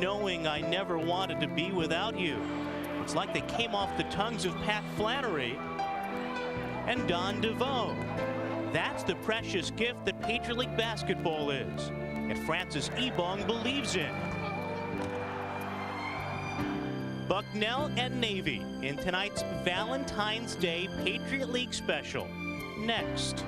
knowing I never wanted to be without you. It's like they came off the tongues of Pat Flannery and Don DeVoe. That's the precious gift that Patriot League basketball is, and Francis Ebong believes in. Bucknell and Navy in tonight's Valentine's Day Patriot League special. Next.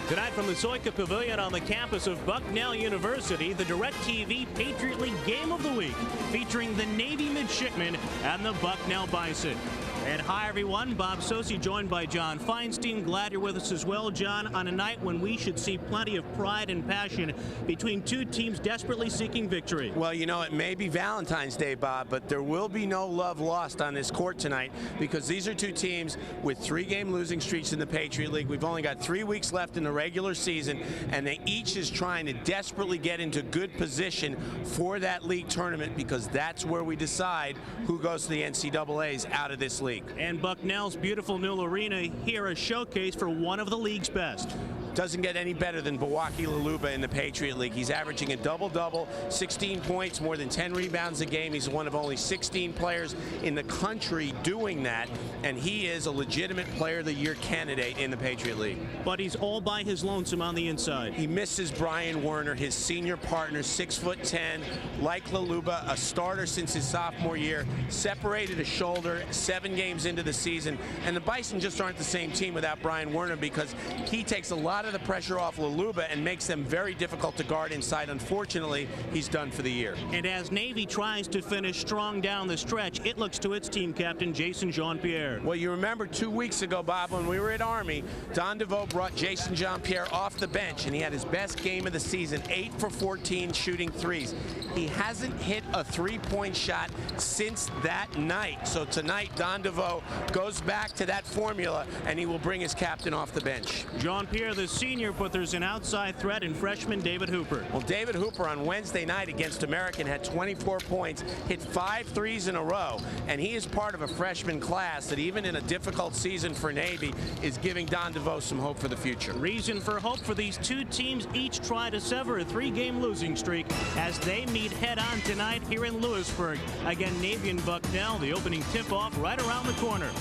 Tonight from the Soika Pavilion on the campus of Bucknell University, the DirecTV Patriot League Game of the Week featuring the Navy Midshipmen and the Bucknell Bison. And hi everyone, Bob Sosi joined by John Feinstein. Glad you're with us as well, John, on a night when we should see plenty of pride and passion between two teams desperately seeking victory. Well, you know, it may be Valentine's Day, Bob, but there will be no love lost on this court tonight because these are two teams with 3-game losing streaks in the Patriot League. We've only got 3 weeks left in the regular season, and they each is trying to desperately get into good position for that league tournament because that's where we decide who goes to the NCAAs out of this league. And Bucknell's beautiful new arena here, a showcase for one of the league's best. Doesn't get any better than Bawaki Laluba in the Patriot League. He's averaging a double-double, 16 points, more than 10 rebounds a game. He's one of only 16 players in the country doing that, and he is a legitimate Player of the Year candidate in the Patriot League. But he's all by his lonesome on the inside. He misses Brian Werner, his senior partner, 6'10", like Laluba, a starter since his sophomore year, separated a shoulder 7 games into the season, and the Bison just aren't the same team without Brian Werner because he takes a lot of the pressure off Laluba and makes them very difficult to guard inside. Unfortunately, he's done for the year. And as Navy tries to finish strong down the stretch, it looks to its team captain, Jason Jean-Pierre. Well, you remember 2 weeks ago, Bob, when we were at Army, Don DeVoe brought Jason Jean-Pierre off the bench, and he had his best game of the season, 8 for 14 shooting threes. He hasn't hit a three-point shot since that night. So tonight, Don DeVoe goes back to that formula, and he will bring his captain off the bench. Jean-Pierre, the senior, but there's an outside threat in freshman David Hooper. Well, David Hooper on Wednesday night against American had 24 points, hit 5 threes in a row, and he is part of a freshman class that even in a difficult season for Navy is giving Don DeVoe some hope for the future. Reason for hope for these two teams, each try to sever a 3-game losing streak as they meet head-on tonight here in Lewisburg. Again, Navy and Bucknell, the opening tip-off right around the corner.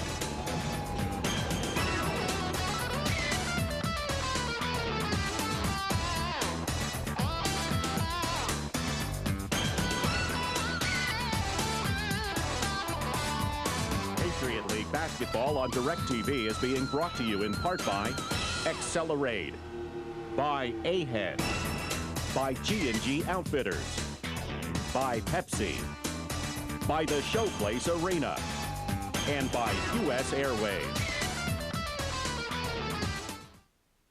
Patriot League basketball on DirecTV is being brought to you in part by Accelerate, by Ahead, by G&G Outfitters, by Pepsi, by the Showplace Arena, and by U.S. Airways.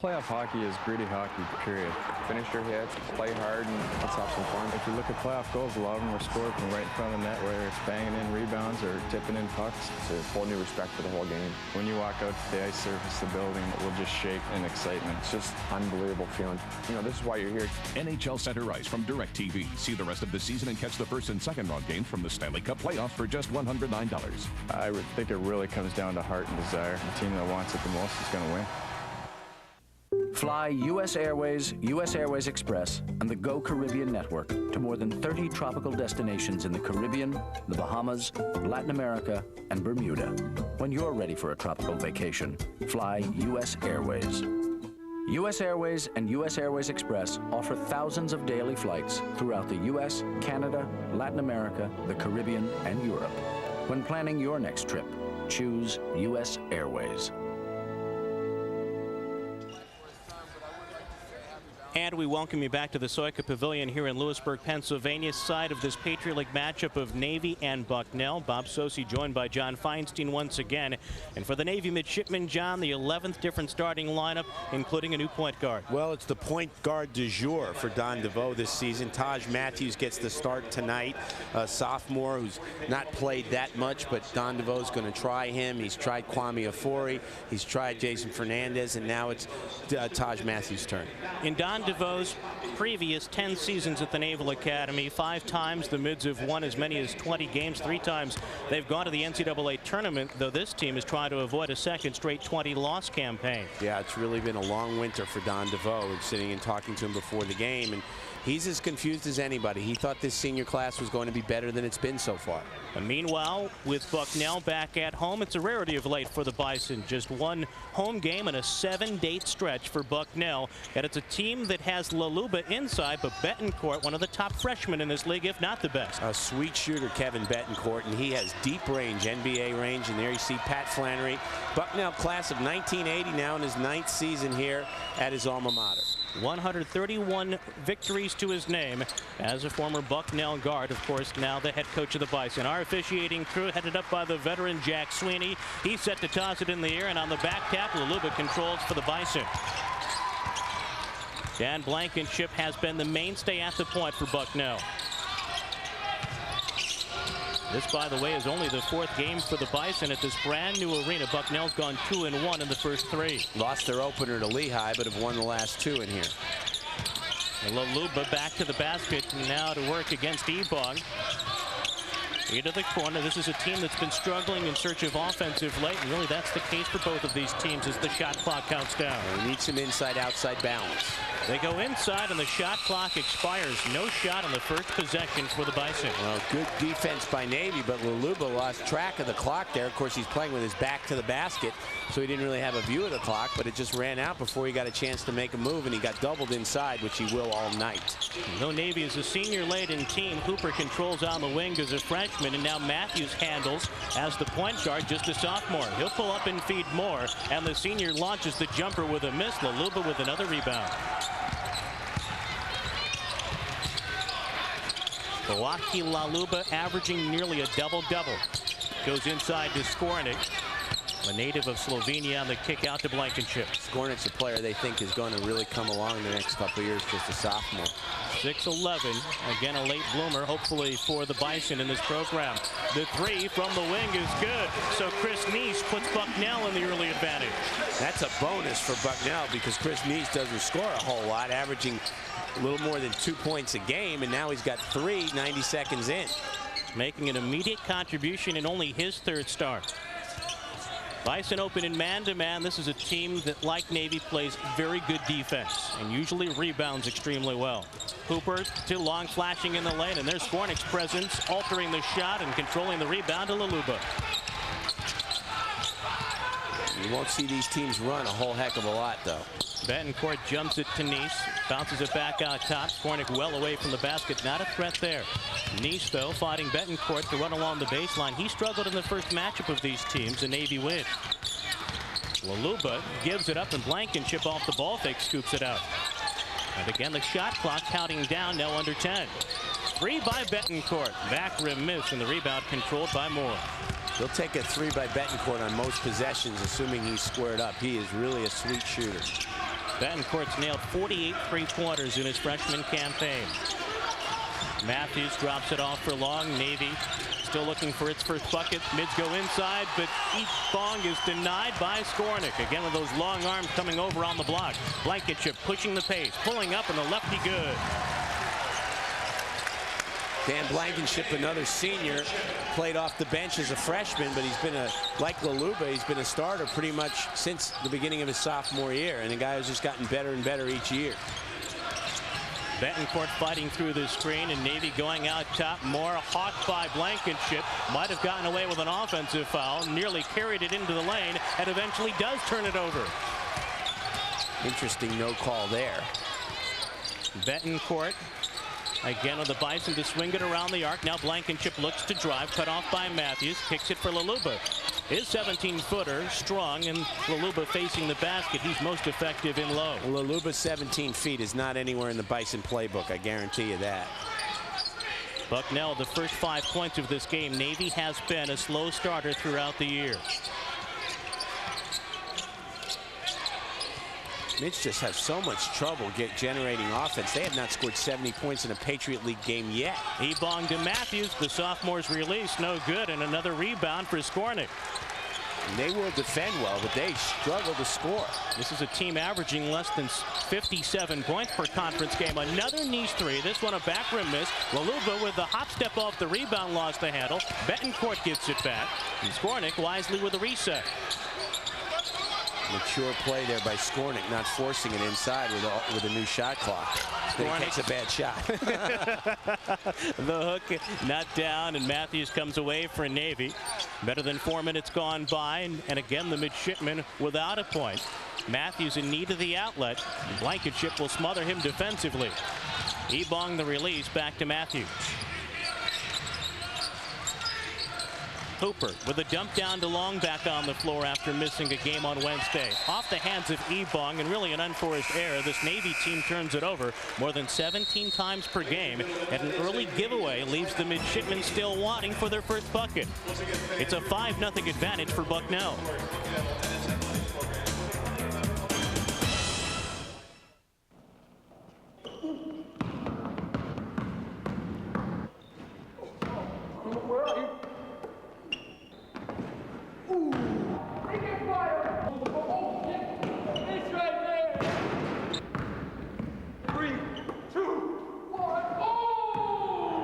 Playoff hockey is gritty hockey, period. Finish your hits, play hard, and let's have some fun. If you look at playoff goals, a lot of them are scored from right in front of the net, whether it's banging in rebounds or tipping in pucks. It's a whole new respect for the whole game. When you walk out to the ice surface, the building will just shake in excitement. It's just unbelievable feeling. You know, this is why you're here. NHL Center Ice from DirecTV. See the rest of the season and catch the first and second round games from the Stanley Cup playoffs for just $109. I think it really comes down to heart and desire. The team that wants it the most is going to win. Fly U.S. Airways Express, and the Go Caribbean Network to more than 30 tropical destinations in the Caribbean, the Bahamas, Latin America, and Bermuda. When you're ready for a tropical vacation, fly U.S. Airways. U.S. Airways and U.S. Airways Express offer thousands of daily flights throughout the U.S., Canada, Latin America, the Caribbean, and Europe. When planning your next trip, choose U.S. Airways. And we welcome you back to the Soika Pavilion here in Lewisburg, Pennsylvania, side of this Patriot League matchup of Navy and Bucknell. Bob Sosi joined by John Feinstein once again. And for the Navy midshipmen, John, the 11th different starting lineup, including a new point guard. Well, it's the point guard du jour for Don DeVoe this season. Taj Matthews gets the start tonight, a sophomore who's not played that much, but Don DeVoe's going to try him. He's tried Kwame Afori, he's tried Jason Fernandez, and now it's Taj Matthews' turn. In Don DeVoe DeVoe's previous 10 seasons at the Naval Academy, 5 times the Mids have won as many as 20 games. 3 times they've gone to the NCAA tournament, though this team is trying to avoid a second straight 20-loss campaign. Yeah, it's really been a long winter for Don DeVoe. We're sitting and talking to him before the game, and he's as confused as anybody. He thought this senior class was going to be better than it's been so far. And meanwhile, with Bucknell back at home, it's a rarity of late for the Bison. Just 1 home game and a 7-date stretch for Bucknell. And it's a team that has Laluba inside, but Betancourt, one of the top freshmen in this league, if not the best. A sweet shooter, Kevin Betancourt, and he has deep range, NBA range. And there you see Pat Flannery. Bucknell class of 1980 now in his 9th season here at his alma mater. 131 victories to his name as a former Bucknell guard. Of course, now the head coach of the Bison. Our officiating crew headed up by the veteran Jack Sweeney. He's set to toss it in the air, and on the back tap, Laluba controls for the Bison. Dan Blankenship has been the mainstay at the point for Bucknell. This, by the way, is only the 4th game for the Bison at this brand new arena. Bucknell's gone 2-1 in the first 3. Lost their opener to Lehigh, but have won the last 2 in here. Laluba back to the basket now to work against Ebong. Into the corner. This is a team that's been struggling in search of offensive late, and really that's the case for both of these teams as the shot clock counts down. They need some inside-outside balance. They go inside, and the shot clock expires. No shot on the first possession for the Bison. Well, good defense by Navy, but Laluba lost track of the clock there. Of course, he's playing with his back to the basket, so he didn't really have a view of the clock, but it just ran out before he got a chance to make a move, and he got doubled inside, which he will all night. Though Navy is a senior-laden team, Hooper controls on the wing as a freshman, and now Matthews handles as the point guard, just a sophomore. He'll pull up and feed more, and the senior launches the jumper with a miss. Laluba with another rebound. Milwaukee Laluba averaging nearly a double-double. Goes inside to Skornic, a native of Slovenia, on the kick out to Blankenship. Skornic's a player they think is going to really come along the next couple of years, just a sophomore. 6'11", again a late bloomer, hopefully for the Bison in this program. The 3 from the wing is good, so Chris Neese puts Bucknell in the early advantage. That's a bonus for Bucknell because Chris Neese doesn't score a whole lot, averaging a little more than 2 points a game, and now he's got 3 90 seconds in. Making an immediate contribution in only his 3rd start. Bison open in man-to-man. This is a team that, like Navy, plays very good defense and usually rebounds extremely well. Hooper too long, flashing in the lane, and there's Skornic's presence, altering the shot and controlling the rebound to Laluba. You won't see these teams run a whole heck of a lot, though. Betancourt jumps it to Neese, bounces it back out top. Skornic well away from the basket, not a threat there. Neese, though, fighting Betancourt to run along the baseline. He struggled in the first matchup of these teams, a Navy win. Laluba gives it up, and Blankenship off the ball fake scoops it out. And again, the shot clock counting down, now under 10. 3 by Betancourt. Back rim miss, and the rebound controlled by Moore. He'll take a 3 by Betancourt on most possessions, assuming he's squared up. He is really a sweet shooter. Betancourt's nailed 48 3-pointers in his freshman campaign. Matthews drops it off for long. Navy still looking for its first bucket. Mids go inside, but Ebong is denied by Skornic. Again with those long arms coming over on the block. Blankenship pushing the pace, pulling up, and the lefty good. Dan Blankenship, another senior, played off the bench as a freshman, but he's been like Laluba, he's been a starter pretty much since the beginning of his sophomore year, and the guy has just gotten better and better each year. Betancourt fighting through the screen, and Navy going out top. More hawked by Blankenship. Might have gotten away with an offensive foul, nearly carried it into the lane, and eventually does turn it over. Interesting no call there. Betancourt again with the Bison to swing it around the arc. Now Blankenship looks to drive, cut off by Matthews, kicks it for Laluba. His 17-footer strong, and Laluba facing the basket. He's most effective in low. Laluba's 17 feet is not anywhere in the Bison playbook, I guarantee you that. Bucknell, the first 5 points of this game. Navy has been a slow starter throughout the year. Mitch just has so much trouble generating offense. They have not scored 70 points in a Patriot League game yet. Ebong to Matthews. The sophomore's release, no good, and another rebound for Skornic. They will defend well, but they struggle to score. This is a team averaging less than 57 points per conference game. Another Nice three. This one a back rim miss. Laluba with the hop step off the rebound, lost the handle. Betancourt gets it back. And Skornick wisely with a reset. Mature play there by Skornick, not forcing it inside with a new shot clock. Then he takes a bad shot. The hook not down, and Matthews comes away for Navy. Better than 4 minutes gone by, and again the midshipman without a point. Matthews in need of the outlet. Blankenship will smother him defensively. Ebong the release, back to Matthews. Hooper with a dump down to Long, back on the floor after missing a game on Wednesday. Off the hands of Ebong, and really an unforced error. This Navy team turns it over more than 17 times per game, and an early giveaway leaves the midshipmen still wanting for their first bucket. It's a 5-0 advantage for Bucknell.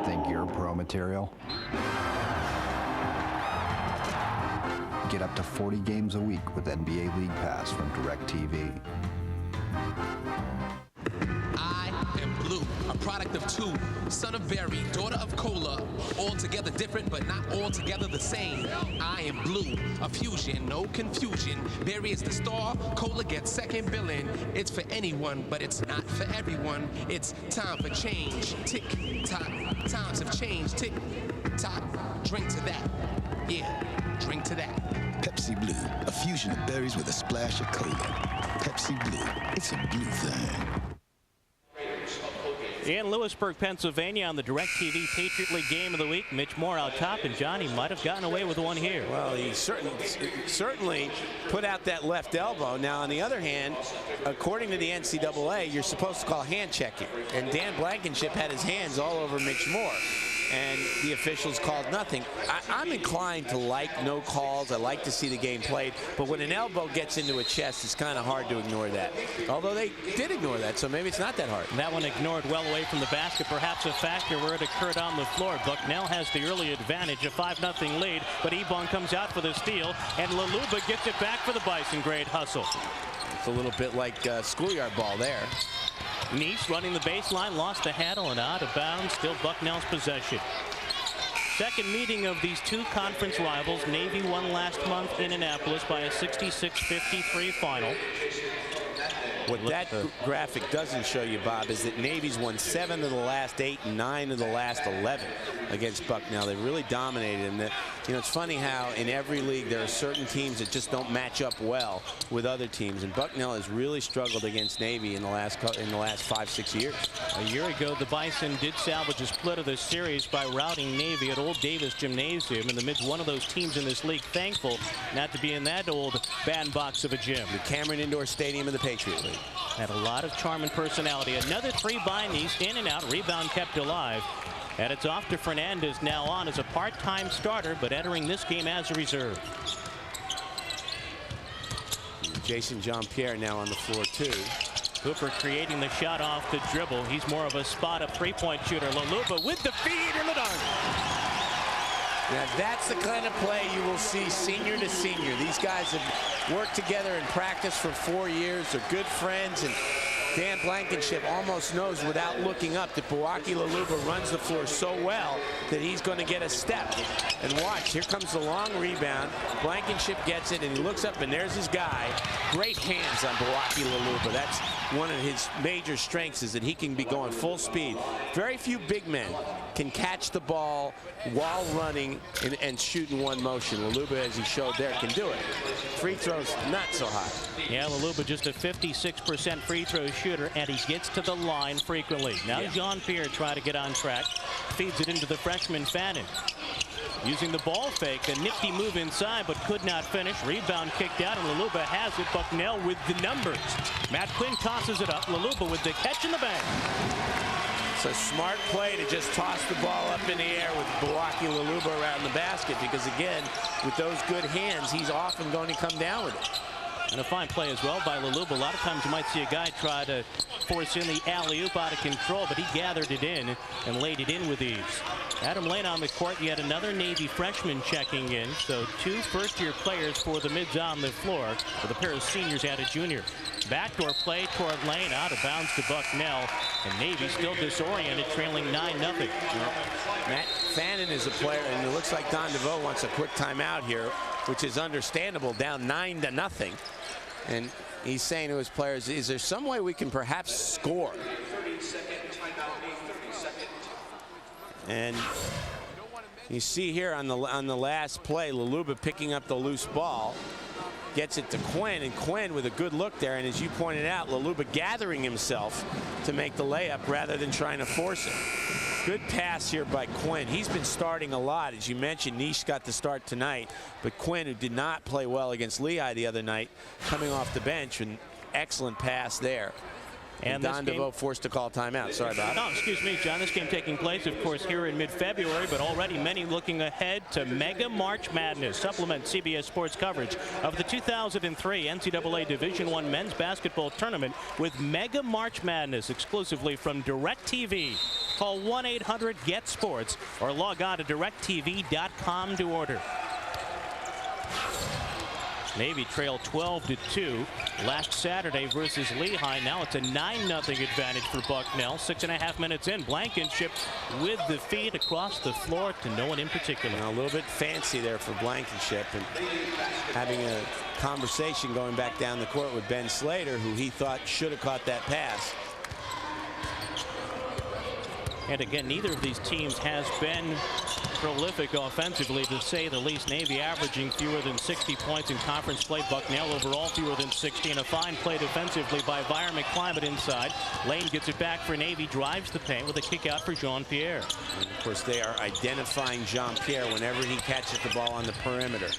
Think you're pro material? Get up to 40 games a week with NBA League Pass from DirecTV. I am Blue, a product of two, son of Barry, daughter of Cola, altogether different but not altogether the same. I am Blue, a fusion, no confusion. Barry is the star, Cola gets second billing. It's for anyone, but it's not for everyone. It's time for change. Tick tock, times have changed. Tick tock, drink to that. Yeah, drink to that. Pepsi Blue, a fusion of berries with a splash of cola. Pepsi Blue, it's a blue thing. In Lewisburg, Pennsylvania, on the DirecTV Patriot League Game of the Week, Mitch Moore out top, and Johnny might have gotten away with one here. Well, he certainly put out that left elbow. Now, on the other hand, according to the NCAA, you're supposed to call hand checking. And Dan Blankenship had his hands all over Mitch Moore, and the officials called nothing. I'm inclined to like no calls. I like to see the game played. But when an elbow gets into a chest, it's kind of hard to ignore that. Although they did ignore that, so maybe it's not that hard. That one ignored well away from the basket, perhaps a factor where it occurred on the floor. Bucknell has the early advantage, a 5-0 lead, but Ebong comes out for the steal, and Laluba gets it back for the Bison. Great hustle. It's a little bit like schoolyard ball there. Nice running the baseline, lost the handle, and out of bounds. Still Bucknell's possession. Second meeting of these two conference rivals. Navy won last month in Annapolis by a 66-53 final. What that graphic doesn't show you, Bob, is that Navy's won 7 of the last 8 and 9 of the last 11 against Bucknell. They really dominated them. You know, it's funny how in every league there are certain teams that just don't match up well with other teams, and Bucknell has really struggled against Navy in the last 5-6 years. A year ago, the Bison did salvage a split of this series by routing Navy at Old Davis Gymnasium, in the midst one of those teams in this league thankful not to be in that old bandbox of a gym. The Cameron Indoor Stadium of the Patriot League. Had a lot of charm and personality. Another three by Nice, in and out, rebound kept alive. And it's off to Fernandez, now on as a part-time starter, but entering this game as a reserve. Jason Jean-Pierre now on the floor, too. Hooper creating the shot off the dribble. He's more of a spot-up three-point shooter. Laluba with the feed and the dunk. Now, that's the kind of play you will see senior to senior. These guys have worked together in practice for 4 years. They're good friends, and Dan Blankenship almost knows without looking up that Buwaki Laluba runs the floor so well that he's going to get a step. And watch, here comes the long rebound. Blankenship gets it, and he looks up, and there's his guy. Great hands on Buwaki Laluba. That's one of his major strengths, is that he can be going full speed. Very few big men can catch the ball while running and shoot in one motion. Laluba, as he showed there, can do it. Free throws, not so high. Yeah, Laluba just a 56% free throw shooter, and he gets to the line frequently. Now Jean-Pierre try to get on track. Feeds it into the freshman Fannin. Using the ball fake, a nifty move inside, but could not finish. Rebound kicked out, and Laluba has it. Bucknell with the numbers. Matt Quinn tosses it up. Laluba with the catch in the bag. It's a smart play to just toss the ball up in the air with Milwaukee Laluba around the basket because, again, with those good hands, he's often going to come down with it. And a fine play as well by Laluba. A lot of times you might see a guy try to force in the alley-oop out of control, but he gathered it in and laid it in with ease. Adam Lane on the court, yet another Navy freshman checking in. So 2 first-year players for the Mids on the floor, with a pair of seniors and a junior. Backdoor play toward Lane, out of bounds to Bucknell, and Navy still disoriented, trailing 9-0. Matt Fannin is a player, and it looks like Don DeVoe wants a quick timeout here, which is understandable, down 9-0. And he's saying to his players, is there some way we can perhaps score? And you see here on the last play, Laluba picking up the loose ball, gets it to Quinn, and Quinn with a good look there. And as you pointed out, Laluba gathering himself to make the layup rather than trying to force it. Good pass here by Quinn. He's been starting a lot. As you mentioned, Niche got the start tonight, but Quinn, who did not play well against Lehigh the other night, coming off the bench, an excellent pass there. And Don DeVoe forced to call timeout. Sorry, Bob. No, excuse me, John. This game taking place, of course, here in mid-February, but already many looking ahead to Mega March Madness. Supplement CBS Sports coverage of the 2003 NCAA Division I Men's Basketball Tournament with Mega March Madness exclusively from DirecTV. Call 1-800-GET-SPORTS or log on to directtv.com to order. Navy trailed 12-2 last Saturday versus Lehigh. Now it's a 9-0 advantage for Bucknell. 6.5 minutes in. Blankenship with the feed across the floor to no one in particular. A little bit fancy there for Blankenship, and having a conversation going back down the court with Ben Slater, who he thought should have caught that pass. And again, neither of these teams has been prolific offensively, to say the least. Navy averaging fewer than 60 points in conference play. Bucknell overall fewer than 60, and a fine play defensively by Byron McClimate inside. Lane gets it back for Navy, drives the paint with a kick out for Jean-Pierre. And of course, they are identifying Jean-Pierre whenever he catches the ball on the perimeter.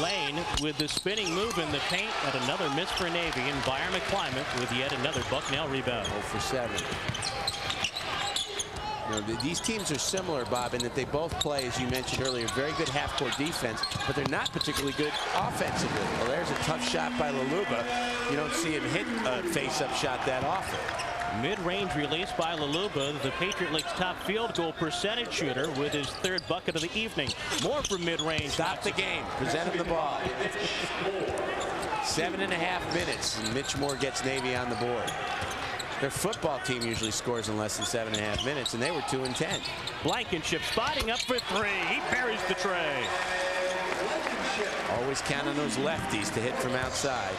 Lane with the spinning move in the paint, and another miss for Navy, and Byron McClimate with yet another Bucknell rebound. 0 for 7. You know, these teams are similar, Bob, in that they both play, as you mentioned earlier, very good half-court defense, but they're not particularly good offensively. Well, there's a tough shot by Laluba. You don't see him hit a face-up shot that often. Mid-range release by Laluba, the Patriot League's top field goal percentage shooter, with his 3rd bucket of the evening. More from mid-range. Stop the game. Present him the ball. 7.5 minutes, and Mitch Moore gets Navy on the board. Their football team usually scores in less than 7.5 minutes, and they were 2-10. Blankenship spotting up for 3. He buries the tray. Always count on those lefties to hit from outside.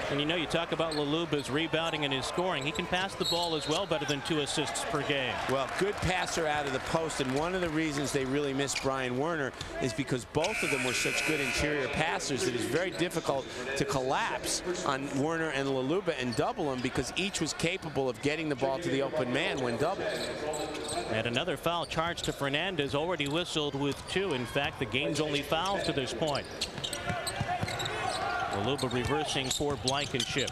And you know, you talk about Laluba's rebounding and his scoring. He can pass the ball as well, better than 2 assists per game. Well, good passer out of the post, and one of the reasons they really miss Brian Werner is because both of them were such good interior passers that it's very difficult to collapse on Werner and Laluba and double them, because each was capable of getting the ball to the open man when doubled. And another foul charge to Fernandez, already whistled with 2. In fact, the game's only fouls to this point. Laluba reversing for Blankenship.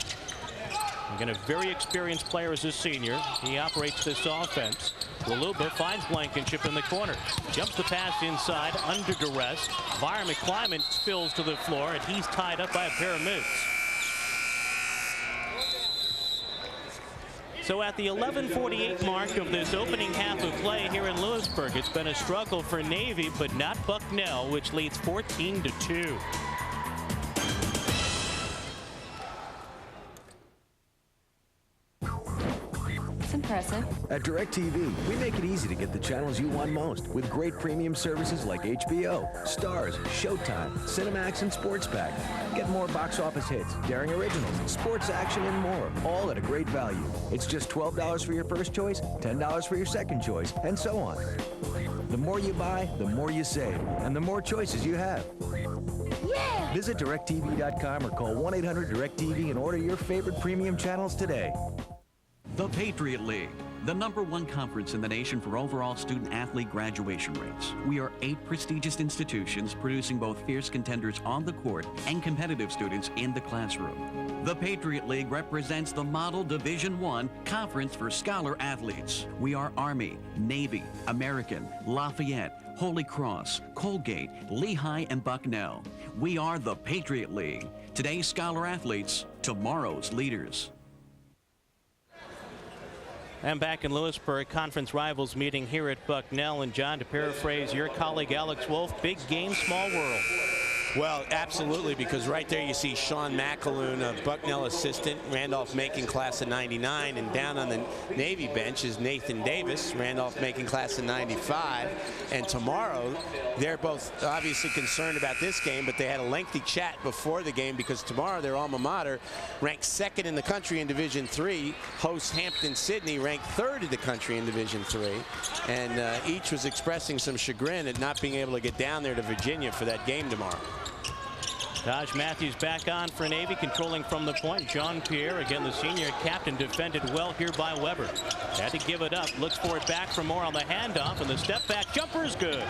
Again, a very experienced player as a senior. He operates this offense. Laluba finds Blankenship in the corner. Jumps the pass inside under duress. Byron McClimate spills to the floor, and he's tied up by a pair of mitts. So at the 11:48 mark of this opening half of play here in Lewisburg, it's been a struggle for Navy, but not Bucknell, which leads 14-2. Impressive. At DirecTV, we make it easy to get the channels you want most with great premium services like HBO, Stars, Showtime, Cinemax, and Sports Pack. Get more box office hits, daring originals, sports action, and more, all at a great value. It's just $12 for your first choice, $10 for your second choice, and so on. The more you buy, the more you save, and the more choices you have. Yeah! Visit DirecTV.com or call 1-800-DirecTV and order your favorite premium channels today. The Patriot League, the #1 conference in the nation for overall student-athlete graduation rates. We are 8 prestigious institutions producing both fierce contenders on the court and competitive students in the classroom. The Patriot League represents the model Division I conference for scholar athletes. We are Army, Navy, American, Lafayette, Holy Cross, Colgate, Lehigh, and Bucknell. We are the Patriot League. Today's scholar athletes, tomorrow's leaders. And back in Lewisburg, conference rivals meeting here at Bucknell. And John, to paraphrase your colleague Alex Wolf, big game, small world. Well, absolutely, because right there you see Sean McAloon, a Bucknell assistant, Randolph-Macon class of '99, and down on the Navy bench is Nathan Davis, Randolph-Macon class of '95. And tomorrow, they're both obviously concerned about this game, but they had a lengthy chat before the game because tomorrow their alma mater, ranked 2nd in the country in Division III, hosts Hampton-Sydney, ranked 3rd in the country in Division III. And each was expressing some chagrin at not being able to get down there to Virginia for that game tomorrow. Taj Matthews back on for Navy, controlling from the point. Jean-Pierre, again the senior captain, defended well here by Weber. Had to give it up, looks for it back for more on the handoff, and the step back jumper is good.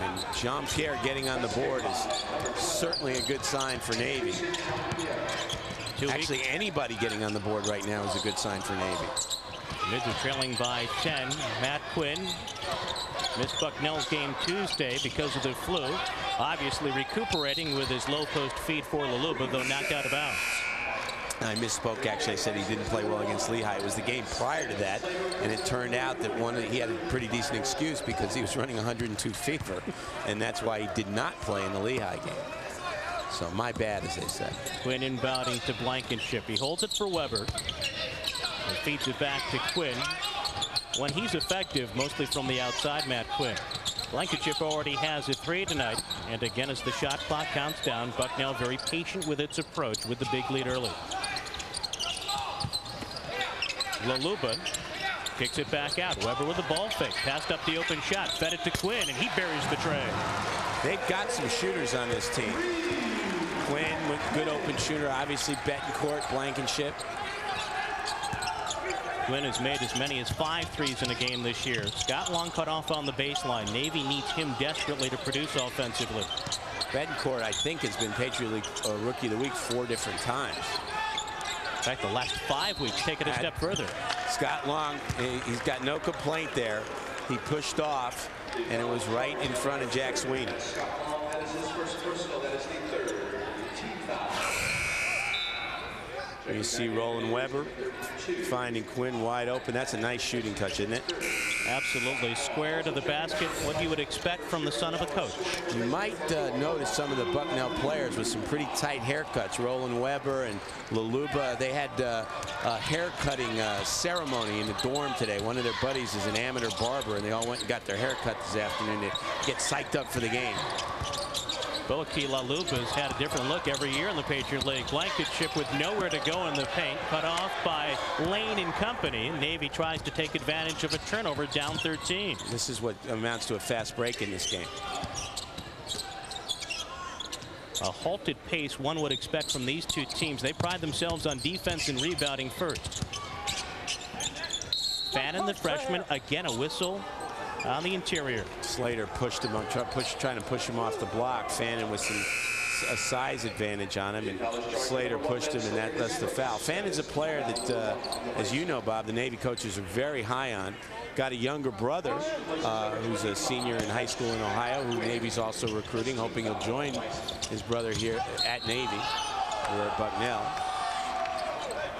And Jean-Pierre getting on the board is certainly a good sign for Navy. Actually, anybody getting on the board right now is a good sign for Navy. Mids are trailing by 10. Matt Quinn missed Bucknell's game Tuesday because of the flu. Obviously recuperating with his low post feed for Laluba, though knocked out of bounds. I misspoke, actually. I said he didn't play well against Lehigh. It was the game prior to that, and it turned out that he had a pretty decent excuse because he was running 102 fever, and that's why he did not play in the Lehigh game. So my bad, as they said. Quinn inbounding to Blankenship. He holds it for Weber. And feeds it back to Quinn. When he's effective, mostly from the outside, Matt Quinn. Blankenship already has a 3 tonight. And again, as the shot clock counts down, Bucknell very patient with its approach with the big lead early. Laluba kicks it back out. Weber with the ball fake. Passed up the open shot. Fed it to Quinn, and he buries the tray. They've got some shooters on this team. Quinn with good open shooter. Obviously, Betancourt, Blankenship. Quinn has made as many as 5 threes in a game this year. Scott Long cut off on the baseline. Navy needs him desperately to produce offensively. Betancourt, I think, has been Patriot League Rookie of the Week 4 different times. In fact, the last 5 weeks, take it a step further. Scott Long, he's got no complaint there. He pushed off, and it was right in front of Jack Sweeney. You see Roland Weber finding Quinn wide open. That's a nice shooting touch, isn't it? Absolutely. Square to the basket, what you would expect from the son of a coach. You might notice some of the Bucknell players with some pretty tight haircuts. Roland Weber and Laluba, they had a haircutting ceremony in the dorm today. One of their buddies is an amateur barber, and they all went and got their haircut this afternoon to get psyched up for the game. Boki Laluba's had a different look every year in the Patriot League. Blankenship with nowhere to go in the paint, cut off by Lane and company. Navy tries to take advantage of a turnover, down 13. This is what amounts to a fast break in this game. A halted pace one would expect from these two teams. They pride themselves on defense and rebounding first. Fannin, the freshman, again a whistle on the interior. Slater pushed him, trying to push him off the block. Fannin with a size advantage on him, and Slater pushed him, and that's the foul. Fannin's a player that, as you know, Bob, the Navy coaches are very high on. Got a younger brother who's a senior in high school in Ohio, who Navy's also recruiting, hoping he'll join his brother here at Navy or at Bucknell.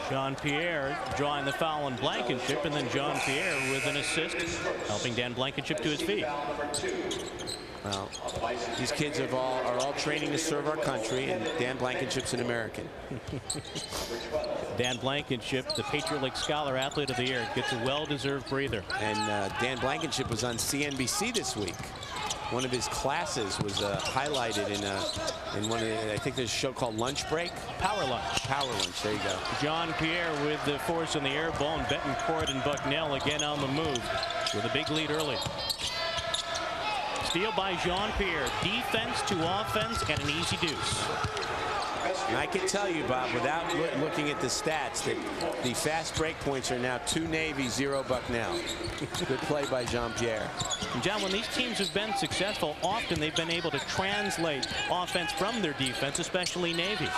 Jean-Pierre drawing the foul on Blankenship, and then Jean-Pierre with an assist, helping Dan Blankenship to his feet. Well, these kids are all training to serve our country, and Dan Blankenship's an American. Dan Blankenship, the Patriot League Scholar Athlete of the Year, gets a well-deserved breather. And Dan Blankenship was on CNBC this week. One of his classes was highlighted in one of the, I think there's a show called Lunch Break. Power Lunch. Power Lunch, there you go. Jean-Pierre with the force in the air ball, and Betancourt and Bucknell again on the move with a big lead early. Steal by Jean-Pierre. Defense to offense and an easy deuce. And I can tell you, Bob, without looking at the stats, that the fast break points are now 2 Navy, 0 Bucknell. Good play by Jean-Pierre. And John, when these teams have been successful, often they've been able to translate offense from their defense, especially Navy.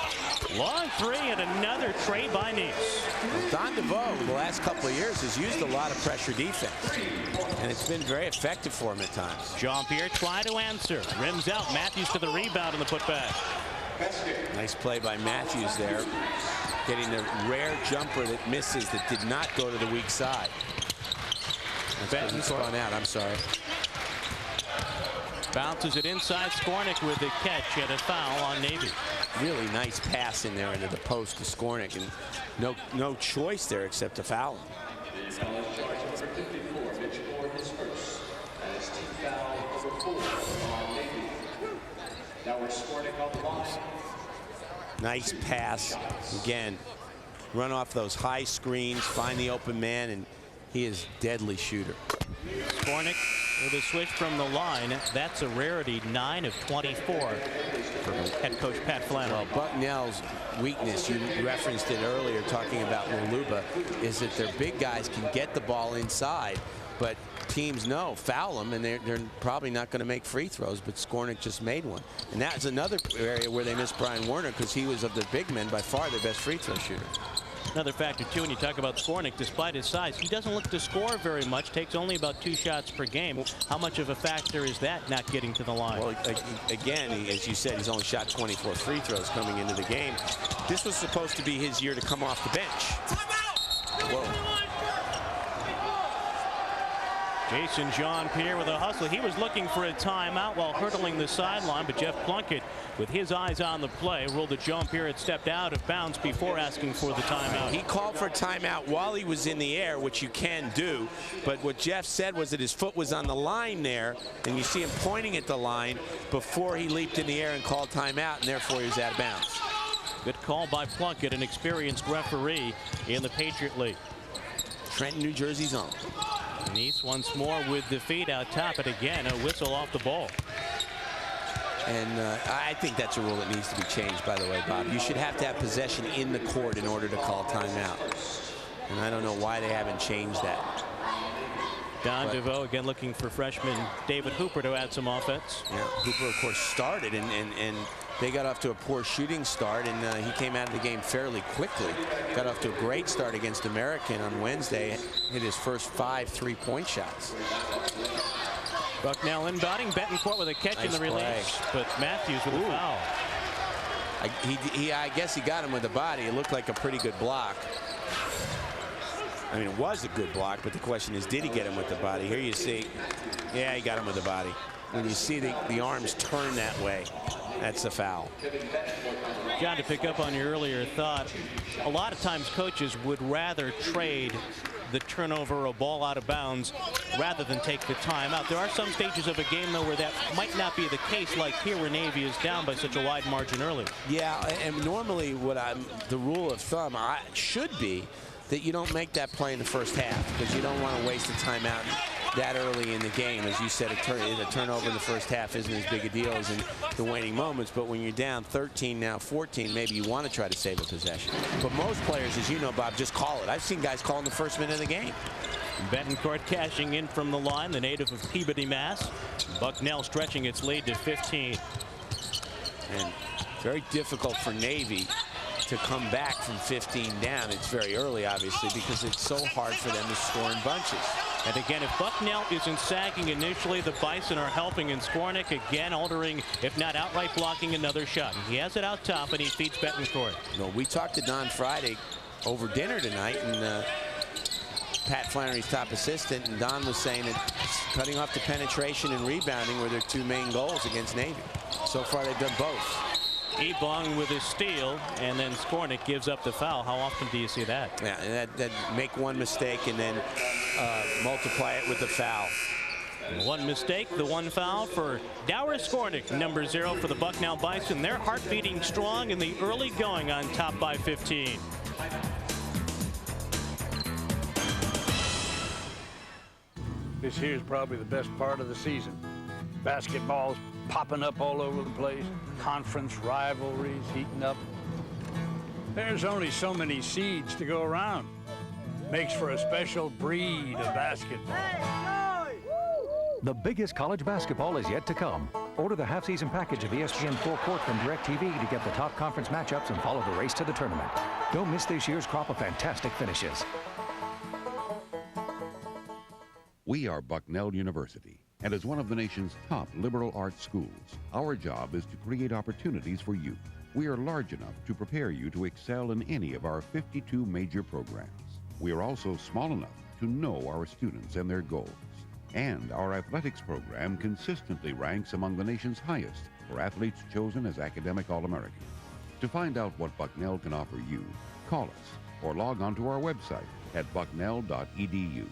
Long three and another tray by Nice. Don DeVoe, the last couple of years, has used a lot of pressure defense, and it's been very effective for him at times. Jean-Pierre try to answer. Rims out. Matthews to the rebound and the putback. Nice play by Matthews there, getting the rare jumper that misses, that did not go to the weak side. Benton spun out, I'm sorry. Bounces it inside. Skornick with the catch and a foul on Navy. Really nice pass in there into the post to Skornick, and no choice there except to foul him. Nice pass. Again, run off those high screens, find the open man, and he is deadly shooter. Skornick with a switch from the line. That's a rarity, 9 of 24 for head coach Pat Flanagan. Well, Bucknell's weakness, you referenced it earlier talking about Maluba, is that their big guys can get the ball inside, but teams know, foul them, and they're probably not going to make free throws, but Skornick just made one. And that's another area where they missed Brian Werner, because he was, of the big men, by far their best free throw shooter. Another factor, too, when you talk about Skornick, despite his size, he doesn't look to score very much, takes only about 2 shots per game. How much of a factor is that, not getting to the line? Well, again, as you said, he's only shot 24 free throws coming into the game. This was supposed to be his year to come off the bench. Whoa. Jason Jean-Pierre with a hustle. He was looking for a timeout while hurdling the sideline, but Jeff Plunkett, with his eyes on the play, ruled that Jean-Pierre had stepped out of bounds before asking for the timeout. He called for a timeout while he was in the air, which you can do, but what Jeff said was that his foot was on the line there, and you see him pointing at the line before he leaped in the air and called timeout, and therefore he was out of bounds. Good call by Plunkett, an experienced referee in the Patriot League. Trenton, New Jersey's own. Nice once more with the feed out top, and again a whistle off the ball. And I think that's a rule that needs to be changed, by the way, Bob. You should have to have possession in the court in order to call timeout. And I don't know why they haven't changed that. Don DeVoe again looking for freshman David Hooper to add some offense. Yeah, Hooper, of course, started, and they got off to a poor shooting start, and he came out of the game fairly quickly. Got off to a great start against American on Wednesday. Hit his first 5 3-point shots. Bucknell inbounding. Betancourt with a catch in the release, but Matthews with a foul. I guess he got him with the body. It looked like a pretty good block. I mean, it was a good block, but the question is, did he get him with the body? Here you see, yeah, he got him with the body. When you see the arms turn that way, that's a foul. John, to pick up on your earlier thought, a lot of times coaches would rather trade the turnover or a ball out of bounds rather than take the timeout. There are some stages of a game, though, where that might not be the case, like here where Navy is down by such a wide margin early. Yeah, and normally the rule of thumb should be that you don't make that play in the first half, because you don't want to waste a timeout that early in the game. As you said, a turnover in the first half isn't as big a deal as in the waning moments, but when you're down 13, now 14, maybe you want to try to save a possession. But most players, as you know, Bob, just call it. I've seen guys call in the first minute of the game. Betancourt cashing in from the line, the native of Peabody, Mass. Bucknell stretching its lead to 15. And very difficult for Navy to come back from 15 down. It's very early, obviously, because it's so hard for them to score in bunches. And again, if Bucknell isn't sagging initially, the Bison are helping, and Skornick again altering, if not outright blocking, another shot. And he has it out top, and he feeds Betancourt. No, we talked to Don Friday over dinner tonight, and Pat Flannery's top assistant, and Don was saying that cutting off the penetration and rebounding were their 2 main goals against Navy. So far, they've done both. Ebong with his steal, and then Skornick gives up the foul. How often do you see that? Yeah, that make one mistake and then multiply it with the foul. One mistake, the one foul for Dower Skornick, number 0 for the Bucknell Bison. Their heart beating strong in the early going, on top by 15. This here is probably the best part of the season. Basketball's popping up all over the place, conference rivalries heating up. There's only so many seeds to go around. Makes for a special breed of basketball. The biggest college basketball is yet to come. Order the half-season package of ESPN Full Court from DirecTV to get the top conference matchups and follow the race to the tournament. Don't miss this year's crop of fantastic finishes. We are Bucknell University, and as one of the nation's top liberal arts schools, our job is to create opportunities for youth. We are large enough to prepare you to excel in any of our 52 major programs. We are also small enough to know our students and their goals. And our athletics program consistently ranks among the nation's highest for athletes chosen as academic All-Americans. To find out what Bucknell can offer you, call us or log on to our website at bucknell.edu.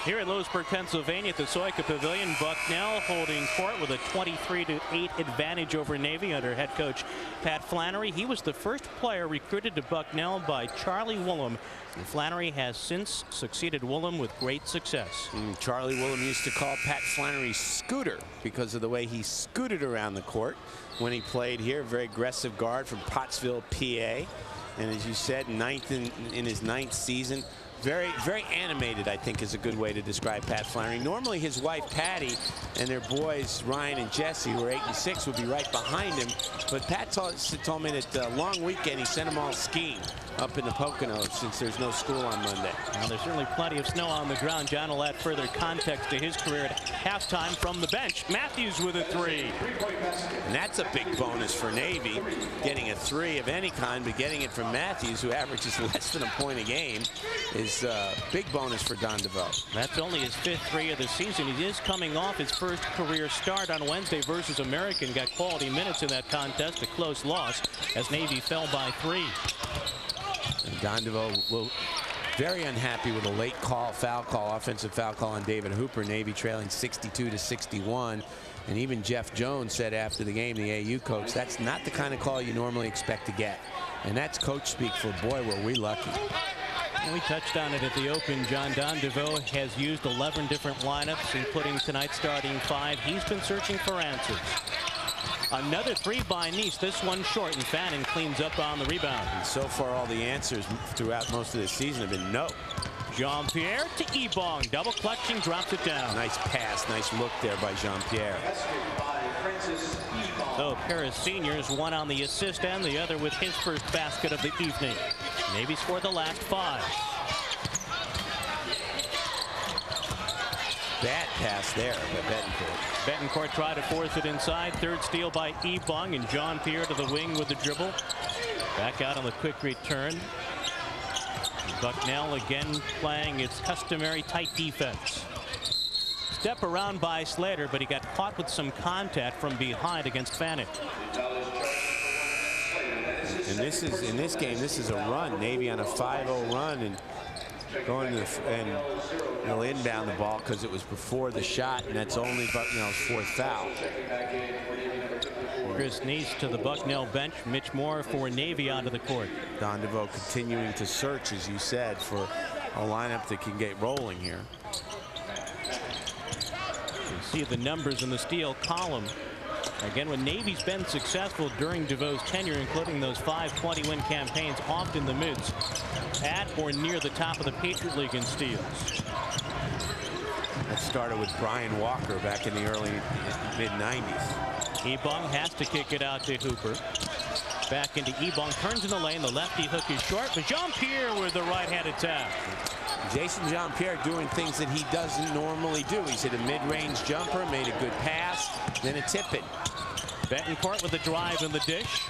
Here in Lewisburg, Pennsylvania, at the Soika Pavilion, Bucknell holding court with a 23-8 advantage over Navy under head coach Pat Flannery. He was the first player recruited to Bucknell by Charlie Woolham. And Flannery has since succeeded Woolham with great success. Charlie Woolham used to call Pat Flannery Scooter because of the way he scooted around the court when he played here. Very aggressive guard from Pottsville, PA. And as you said, in his ninth season. Very, very animated, I think, is a good way to describe Pat Flannery. Normally, his wife, Patty, and their boys, Ryan and Jesse, who are 8 and 6, would be right behind him. But Pat told me that long weekend, he sent them all skiing up in the Poconos since there's no school on Monday. Now, there's certainly plenty of snow on the ground. John will add further context to his career at halftime from the bench. Matthews with a three. And that's a big bonus for Navy, getting a three of any kind, but getting it from Matthews, who averages less than a point a game, is a big bonus for Don DeVoe. That's only his 5th three of the season. He is coming off his first career start on Wednesday versus American. Got quality minutes in that contest. A close loss as Navy fell by 3. And Don DeVoe will very unhappy with a late foul call, offensive foul call on David Hooper. Navy trailing 62-61. And even Jeff Jones said after the game, the AU coach, that's not the kind of call you normally expect to get. And that's coach speak for, boy, were we lucky. And we touched on it at the Open. Don DeVoe has used 11 different lineups, including tonight's starting 5. He's been searching for answers. Another three by Nice, this one short, and Fannin cleans up on the rebound. And so far, all the answers throughout most of the season have been no. Jean-Pierre to Ebong, double clutching, drops it down. Nice pass, nice look there by Jean-Pierre. So a pair of seniors, one on the assist end, the other with his first basket of the evening. Navy scored the last 5. Bad pass there by Betancourt. Betancourt tried to force it inside. Third steal by Ebong, and Jean-Pierre to the wing with the dribble. Back out on the quick return. Bucknell again playing its customary tight defense. Step around by Slater, but he got caught with some contact from behind against Fannin. And this is, in this game, this is a run. Navy on a 5-0 run and going to and they'll inbound the ball because it was before the shot, and that's only Bucknell's 4th foul. Chris Neese to the Bucknell bench. Mitch Moore for Navy onto the court. Don DeVoe continuing to search, as you said, for a lineup that can get rolling here. You see the numbers in the steal column. Again, when Navy's been successful during DeVoe's tenure, including those 5 20-win campaigns, often the mids at or near the top of the Patriot League in steals. That started with Brian Walker back in the early mid-90s. Ebong has to kick it out to Hooper. Back into Ebong, turns in the lane. The lefty hook is short, but Jean-Pierre with the right-handed tap. Jason Jean-Pierre doing things that he doesn't normally do. He's hit a mid-range jumper, made a good pass, then a tip-in. Betancourt with the drive in the dish.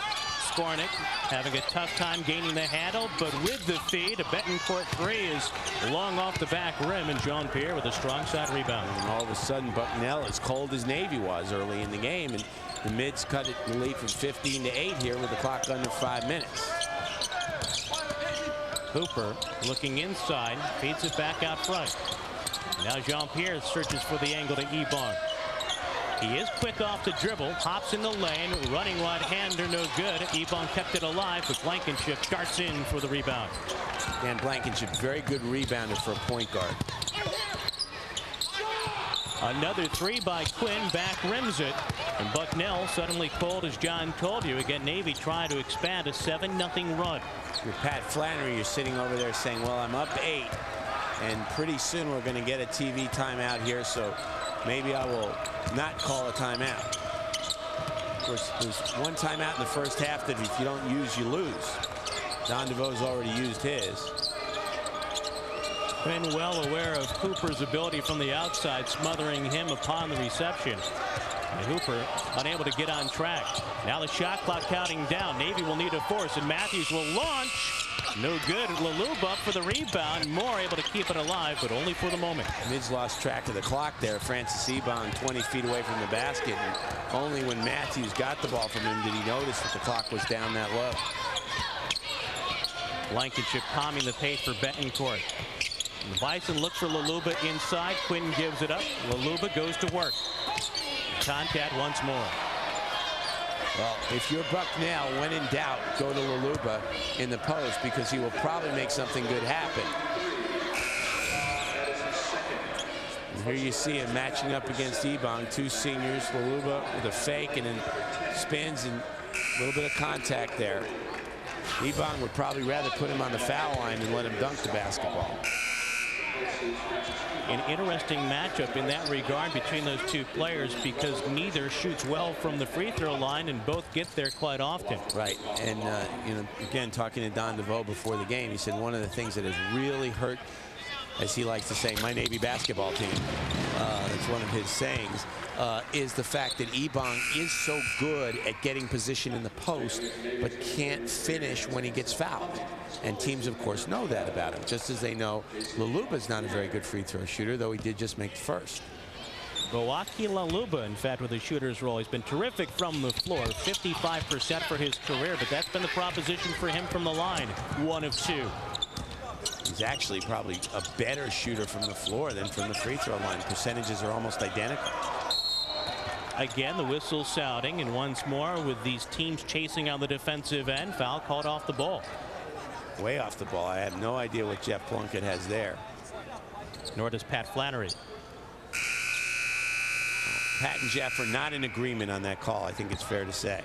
Skornick having a tough time gaining the handle, but with the feed, a Betancourt 3 is long off the back rim, and Jean-Pierre with a strong side rebound. And all of a sudden, Bucknell, as cold as Navy was early in the game, and the mids cut it the lead from 15-8 here with the clock under 5 minutes. Hooper looking inside, feeds it back out front. Now Jean-Pierre searches for the angle to Ebong. He is quick off the dribble, hops in the lane, running right-hander, no good. Ebong kept it alive, but Blankenship darts in for the rebound. And Blankenship, very good rebounder for a point guard. Another three by Quinn, back rims it. And Bucknell suddenly cold, as John told you. Again, Navy trying to expand a 7-0 run. You're Pat Flannery, you're sitting over there saying, well, I'm up 8. And pretty soon we're going to get a TV timeout here, so maybe I will not call a timeout. Of course, there's one timeout in the first half that if you don't use, you lose. Don DeVoe's already used his. Been well aware of Hooper's ability from the outside, smothering him upon the reception. And Hooper unable to get on track. Now the shot clock counting down. Navy will need a force, and Matthews will launch. No good. Laluba for the rebound. Moore able to keep it alive, but only for the moment. Mids lost track of the clock there. Francis Ebon 20 feet away from the basket. And only when Matthews got the ball from him did he notice that the clock was down that low. Blankenship calming the pace for Betancourt. And the Bison look for Laluba inside. Quinn gives it up. Laluba goes to work. Contact once more. Well, if you're Bucknell, when in doubt, go to Laluba in the post because he will probably make something good happen. And here you see him matching up against Ebong, two seniors. Laluba with a fake and then spins and a little bit of contact there. Ebong would probably rather put him on the foul line and let him dunk the basketball. An interesting matchup in that regard between those two players because neither shoots well from the free throw line and both get there quite often. Right. And, you know, again, talking to Don DeVoe before the game, he said one of the things that has really hurt, as he likes to say, my Navy basketball team, that's one of his sayings, is the fact that Ebong is so good at getting position in the post but can't finish when he gets fouled. And teams, of course, know that about him, just as they know Laluba's not a very good free throw shooter, though he did just make the first. Boaki Laluba, in fact, with his shooter's role. He's been terrific from the floor, 55% for his career, but that's been the proposition for him from the line, 1 of 2. He's actually probably a better shooter from the floor than from the free throw line. Percentages are almost identical. Again, the whistle sounding, and once more with these teams chasing on the defensive end. Foul called off the ball. Way off the ball. I have no idea what Jeff Plunkett has there. Nor does Pat Flannery. Pat and Jeff are not in agreement on that call, I think it's fair to say.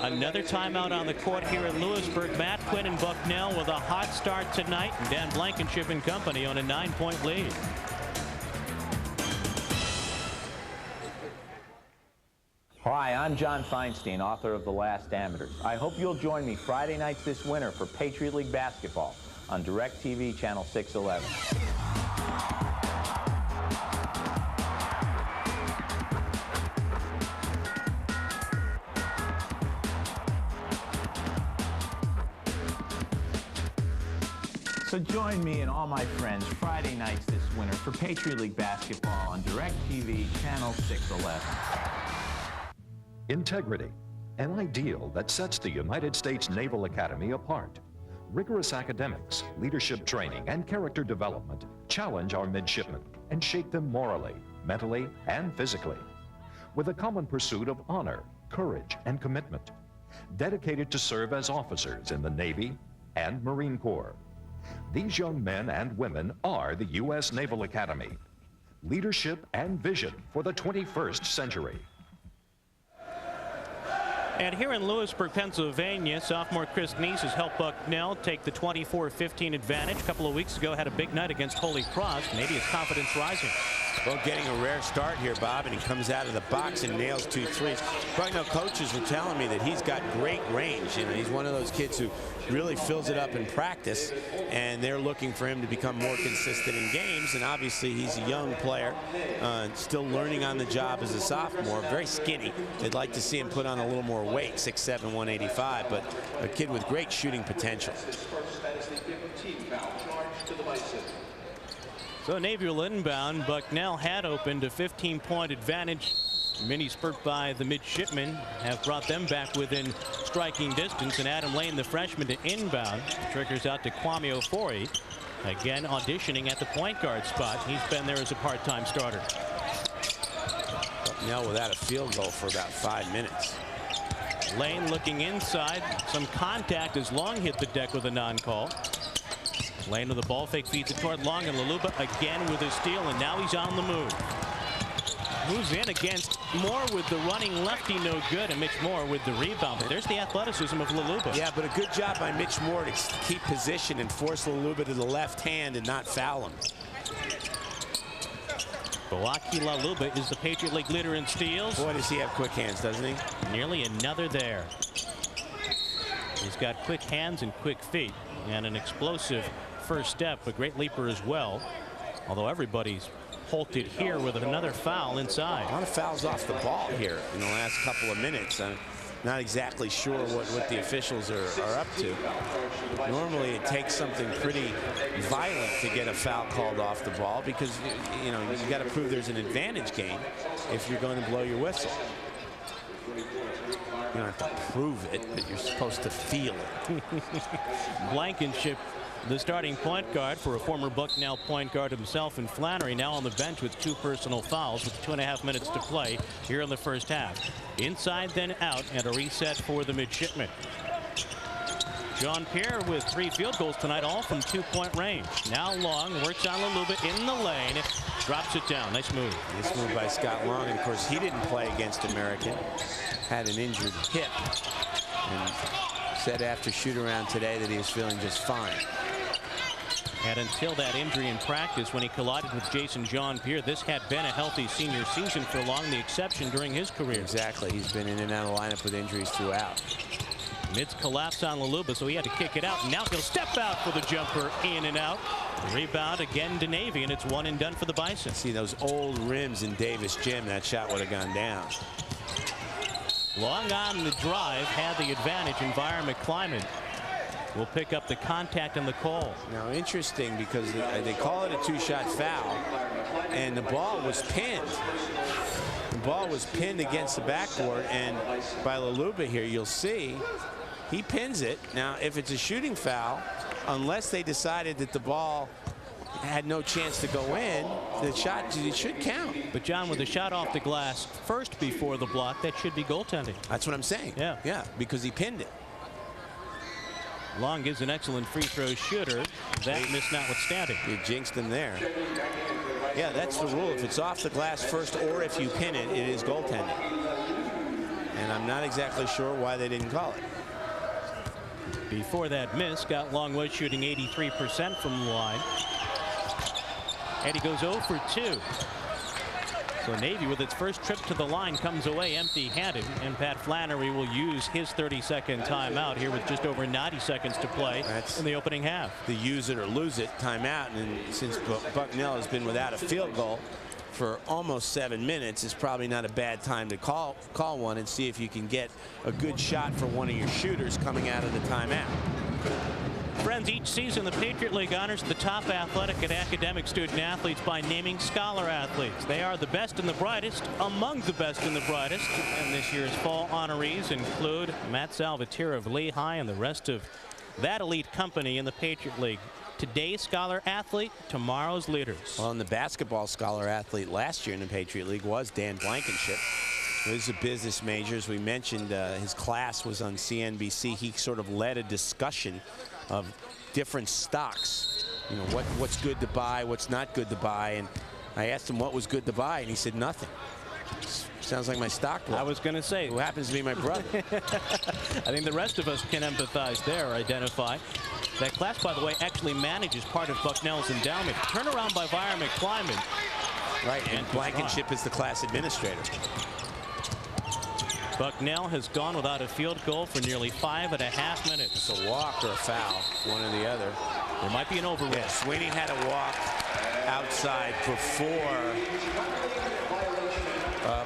Another timeout on the court here in Lewisburg. Matt Quinn and Bucknell with a hot start tonight, and Dan Blankenship and company on a 9-point lead. Hi, I'm John Feinstein, author of The Last Amateurs. I hope you'll join me Friday nights this winter for Patriot League basketball on DirecTV Channel 611. So join me and all my friends Friday nights this winter for Patriot League basketball on DirecTV Channel 611. Integrity, an ideal that sets the United States Naval Academy apart. Rigorous academics, leadership training, and character development challenge our midshipmen and shape them morally, mentally, and physically. With a common pursuit of honor, courage, and commitment. Dedicated to serve as officers in the Navy and Marine Corps. These young men and women are the U.S. Naval Academy. Leadership and vision for the 21st century. And here in Lewisburg, Pennsylvania, sophomore Chris Neese has helped Bucknell take the 24-15 advantage. A couple of weeks ago, had a big night against Holy Cross. Maybe his confidence rising. Well, getting a rare start here, Bob, and he comes out of the box and nails 2 threes. Bucknell coaches were telling me that he's got great range. You know, he's one of those kids who really fills it up in practice, and they're looking for him to become more consistent in games. And obviously, he's a young player, still learning on the job as a sophomore. Very skinny. They'd like to see him put on a little more weight, 6'7", 185, but a kid with great shooting potential. So Navy will inbound. Bucknell had opened a 15-point advantage. Mini spurt by the midshipmen have brought them back within striking distance, and Adam Lane, the freshman, to inbound. Triggers out to Kwame Ofori. Again, auditioning at the point guard spot. He's been there as a part-time starter. Bucknell without a field goal for about 5 minutes. Lane looking inside. Some contact as Long hit the deck with a non-call. Lane with the ball fake, feeds it toward Long, and Laluba again with a steal, and now he's on the move. Moves in against Moore with the running lefty, no good, and Mitch Moore with the rebound. But there's the athleticism of Laluba. Yeah, but a good job by Mitch Moore to keep position and force Laluba to the left hand and not foul him. Boaki Laluba is the Patriot League leader in steals. Boy, does he have quick hands, doesn't he? Nearly another there. He's got quick hands and quick feet and an explosive first step, a great leaper as well. Although everybody's halted here with another foul inside. A lot of fouls off the ball here in the last couple of minutes. I'm not exactly sure what the officials are up to. Normally it takes something pretty violent to get a foul called off the ball because you got to prove there's an advantage game if you're going to blow your whistle. You don't have to prove it, but you're supposed to feel it. Blankenship, the starting point guard for a former Bucknell point guard himself, and Flannery now on the bench with 2 personal fouls with 2.5 minutes to play here in the first half. Inside then out, and a reset for the midshipmen. Jean-Pierre with 3 field goals tonight, all from 2-point range. Now Long works on Laluba in the lane, drops it down. Nice move. Nice move by Scott Long, and of course he didn't play against American. Had an injured hip, and said after shoot-around today that he was feeling just fine. And until that injury in practice when he collided with Jason Jean-Pierre, this had been a healthy senior season for Long, the exception during his career. Exactly. He's been in and out of the lineup with injuries throughout. Mids collapse on Laluba, so he had to kick it out. And now he'll step out for the jumper, in and out. Rebound again to Navy, and it's one and done for the Bison. See those old rims in Davis Gym, that shot would have gone down. Long on the drive, had the advantage. Environment Kleiman will pick up the contact and the call. Now interesting because they call it a 2-shot foul, and the ball was pinned. The ball was pinned against the backboard, and by Laluba here, you'll see he pins it. Now, if it's a shooting foul, unless they decided that the ball had no chance to go in, the shot it should count. But John, with the shot off the glass first before the block, that should be goaltending. That's what I'm saying. Yeah, because he pinned it. Long is an excellent free throw shooter. That miss notwithstanding. You jinxed him there. Yeah, that's the rule. If it's off the glass first or if you pin it, it is goaltending. And I'm not exactly sure why they didn't call it. Before that miss, Scott Long was shooting 83% from the line. And he goes 0 for 2. So Navy, with its first trip to the line, comes away empty-handed, and Pat Flannery will use his 30-second timeout here with just over 90 seconds to play in the opening half. The use it or lose it timeout, and since Bucknell has been without a field goal for almost 7 minutes, it's probably not a bad time to call one and see if you can get a good shot for one of your shooters coming out of the timeout. Friends, each season the Patriot League honors the top athletic and academic student athletes by naming scholar athletes. They are the best and the brightest among the best and the brightest. And this year's fall honorees include Matt Salvatore of Lehigh and the rest of that elite company in the Patriot League. Today's scholar athlete, tomorrow's leaders. Well, and the basketball scholar athlete last year in the Patriot League was Dan Blankenship. He's a business major. As we mentioned, his class was on CNBC. He sort of led a discussion of different stocks. You know, what's good to buy, what's not good to buy. And I asked him what was good to buy, and he said nothing. Sounds like my stock book. I was going to say. Who happens to be my brother. I think the rest of us can empathize there, or identify. That class, by the way, actually manages part of Bucknell's endowment. Turnaround by Environment Kleiman. Right, and Blankenship is the class administrator. Bucknell has gone without a field goal for nearly 5.5 minutes. It's a walk or a foul, one or the other. There might be an overrun. Yeah, Sweeney had a walk outside before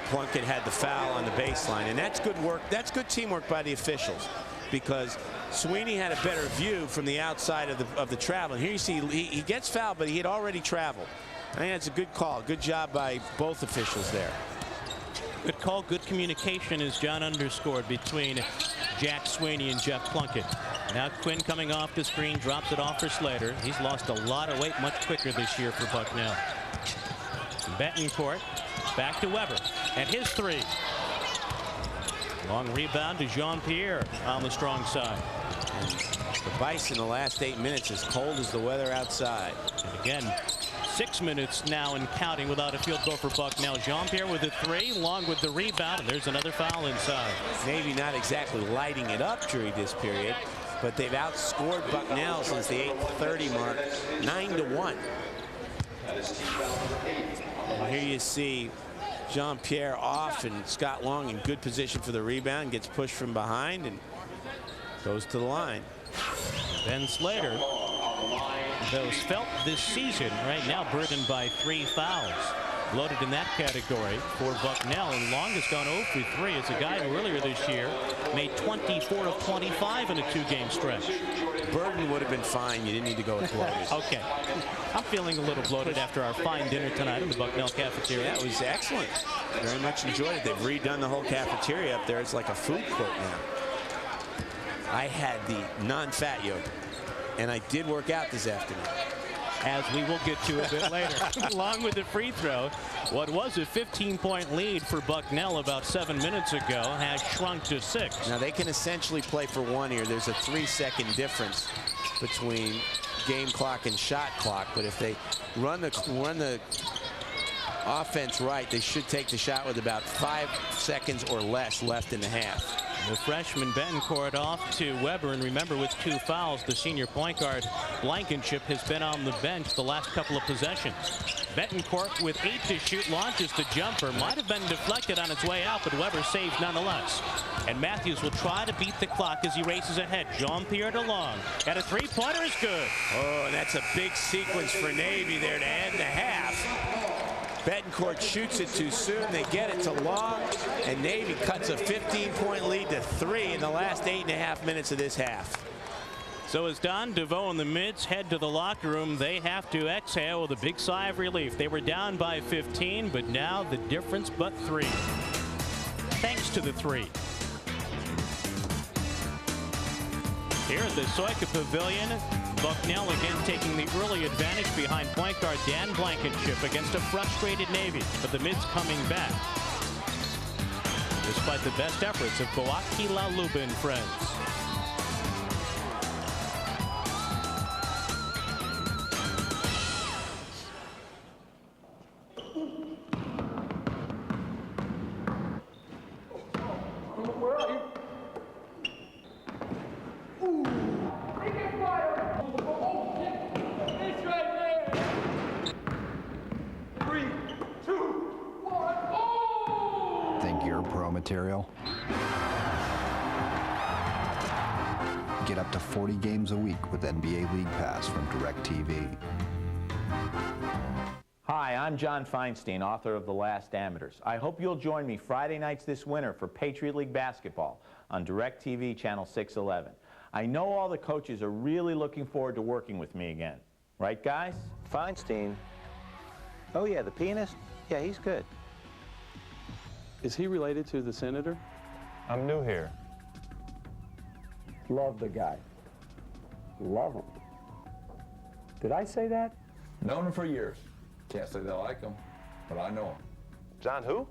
Plunkett had the foul on the baseline, and that's good work. That's good teamwork by the officials, because Sweeney had a better view from the outside of the travel. And here you see he gets fouled, but he had already traveled. I think that's a good call. Good job by both officials there. Good call, good communication, as John underscored, between Jack Sweeney and Jeff Plunkett. Now Quinn coming off the screen, drops it off for Slater. He's lost a lot of weight much quicker this year for Bucknell. Betancourt back to Weber, and his three. Long rebound to Jean-Pierre on the strong side. The Bison the last 8 minutes as cold as the weather outside. And again, 6 minutes now and counting without a field goal for Bucknell. Jean-Pierre with the 3, Long with the rebound, and there's another foul inside. Navy not exactly lighting it up during this period, but they've outscored Bucknell since the 8:30 mark, 9-1. Well, here you see Jean-Pierre off and Scott Long in good position for the rebound, gets pushed from behind and goes to the line. Ben Slater, those felt this season, right now burdened by 3 fouls. Loaded in that category for Bucknell, and Long has gone 0 for 3 as a guy who earlier this year made 24 of 25 in a 2-game stretch. Burden would have been fine. You didn't need to go with bloated. Okay. I'm feeling a little bloated after our fine dinner tonight in the Bucknell cafeteria. Yeah, it was excellent. Very much enjoyed it. They've redone the whole cafeteria up there. It's like a food court now. I had the non-fat yogurt, and I did work out this afternoon. As we will get to a bit later. Along with the free throw, what was a 15-point lead for Bucknell about 7 minutes ago has shrunk to 6. Now they can essentially play for 1 here. There's a 3-second difference between game clock and shot clock, but if they run the offense right, they should take the shot with about 5 seconds or less left in the half. The freshman Betancourt off to Weber, and remember, with 2 fouls, the senior point guard Blankenship has been on the bench the last couple of possessions. Betancourt with 8 to shoot, launches the jumper, might have been deflected on its way out, but Weber saved nonetheless. And Matthews will try to beat the clock as he races ahead. Jean-Pierre to Long, and a 3-pointer is good. Oh, and that's a big sequence for Navy there to end the half. Betancourt shoots it too soon. They get it to Long, and Navy cuts a 15-point lead to 3 in the last 8.5 minutes of this half. So as Don DeVoe and the Mids head to the locker room, they have to exhale with a big sigh of relief. They were down by 15, but now the difference but 3. Thanks to the 3. Here at the Soika Pavilion, Bucknell again taking the early advantage behind point guard Dan Blankenship against a frustrated Navy, but the Mids coming back despite the best efforts of Boaki Laluba and friends. Material. Get up to 40 games a week with NBA League Pass from DirecTV. Hi, I'm John Feinstein, author of The Last Amateurs. I hope you'll join me Friday nights this winter for Patriot League basketball on DirecTV channel 611. I know all the coaches are really looking forward to working with me again. Right, guys? Feinstein? Oh, yeah, the pianist? Yeah, he's good. Is he related to the senator? I'm new here. Love the guy. Love him. Did I say that? Known him for years. Can't say that I like him, but I know him. John who?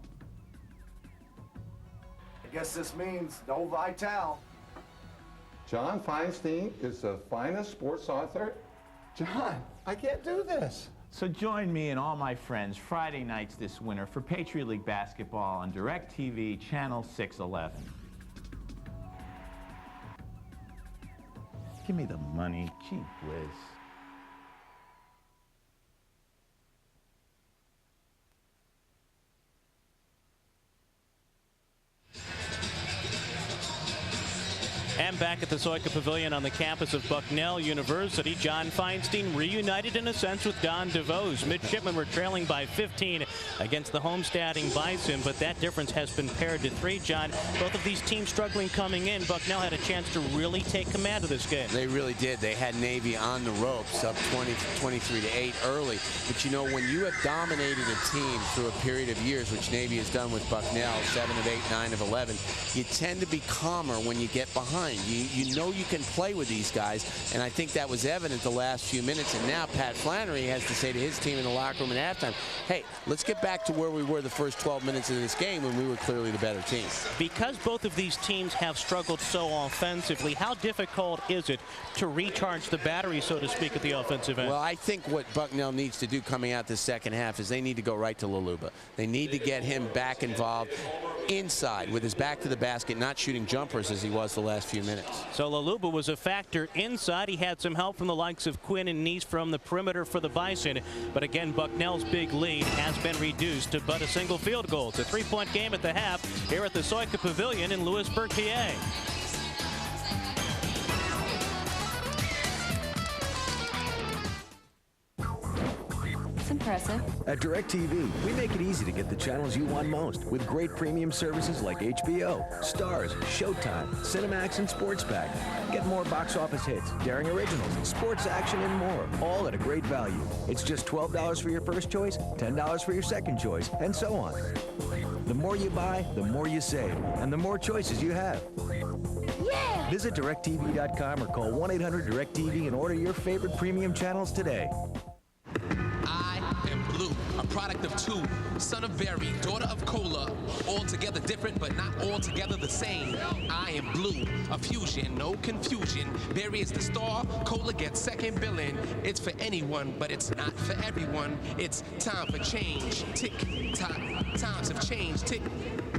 I guess this means no Vital. John Feinstein is the finest sports author. John, I can't do this. So join me and all my friends Friday nights this winter for Patriot League basketball on DirecTV channel 611. Give me the money, gee whiz. And back at the Soika Pavilion on the campus of Bucknell University, John Feinstein reunited in a sense with Don DeVoe's. Midshipmen were trailing by 15 against the homesteading Bison, but that difference has been pared to 3. John, both of these teams struggling coming in. Bucknell had a chance to really take command of this game. They really did. They had Navy on the ropes, up 23-8 early. But you know, when you have dominated a team through a period of years, which Navy has done with Bucknell, 7 of 8, 9 of 11, you tend to be calmer when you get behind. You know you can play with these guys, and I think that was evident the last few minutes. And now Pat Flannery has to say to his team in the locker room at halftime, hey, let's get back to where we were the first 12 minutes of this game when we were clearly the better team. Because both of these teams have struggled so offensively, how difficult is it to recharge the battery, so to speak, at the offensive end? Well, I think what Bucknell needs to do coming out the second half is they need to go right to Laluba. They need to get him back involved inside with his back to the basket, not shooting jumpers as he was the last few minutes. So Laluba was a factor inside. He had some help from the likes of Quinn and Neese from the perimeter for the Bison. But again, Bucknell's big lead has been reduced to but a single field goal. It's a three-point game at the half here at the Soika Pavilion in Lewisburg, PA. Impressive. At DirecTV, we make it easy to get the channels you want most with great premium services like HBO, Stars, Showtime, Cinemax, and Sports Pack. Get more box office hits, daring originals, sports action, and more, all at a great value. It's just $12 for your first choice, $10 for your second choice, and so on. The more you buy, the more you save, and the more choices you have. Yeah! Visit DirecTV.com or call 1-800-DirecTV and order your favorite premium channels today. Blue, a product of two, son of Berry, daughter of Cola, altogether different but not altogether the same. I am Blue, a fusion, no confusion. Berry is the star, Cola gets second billing. It's for anyone, but it's not for everyone. It's time for change. Tick tock, times have changed. Tick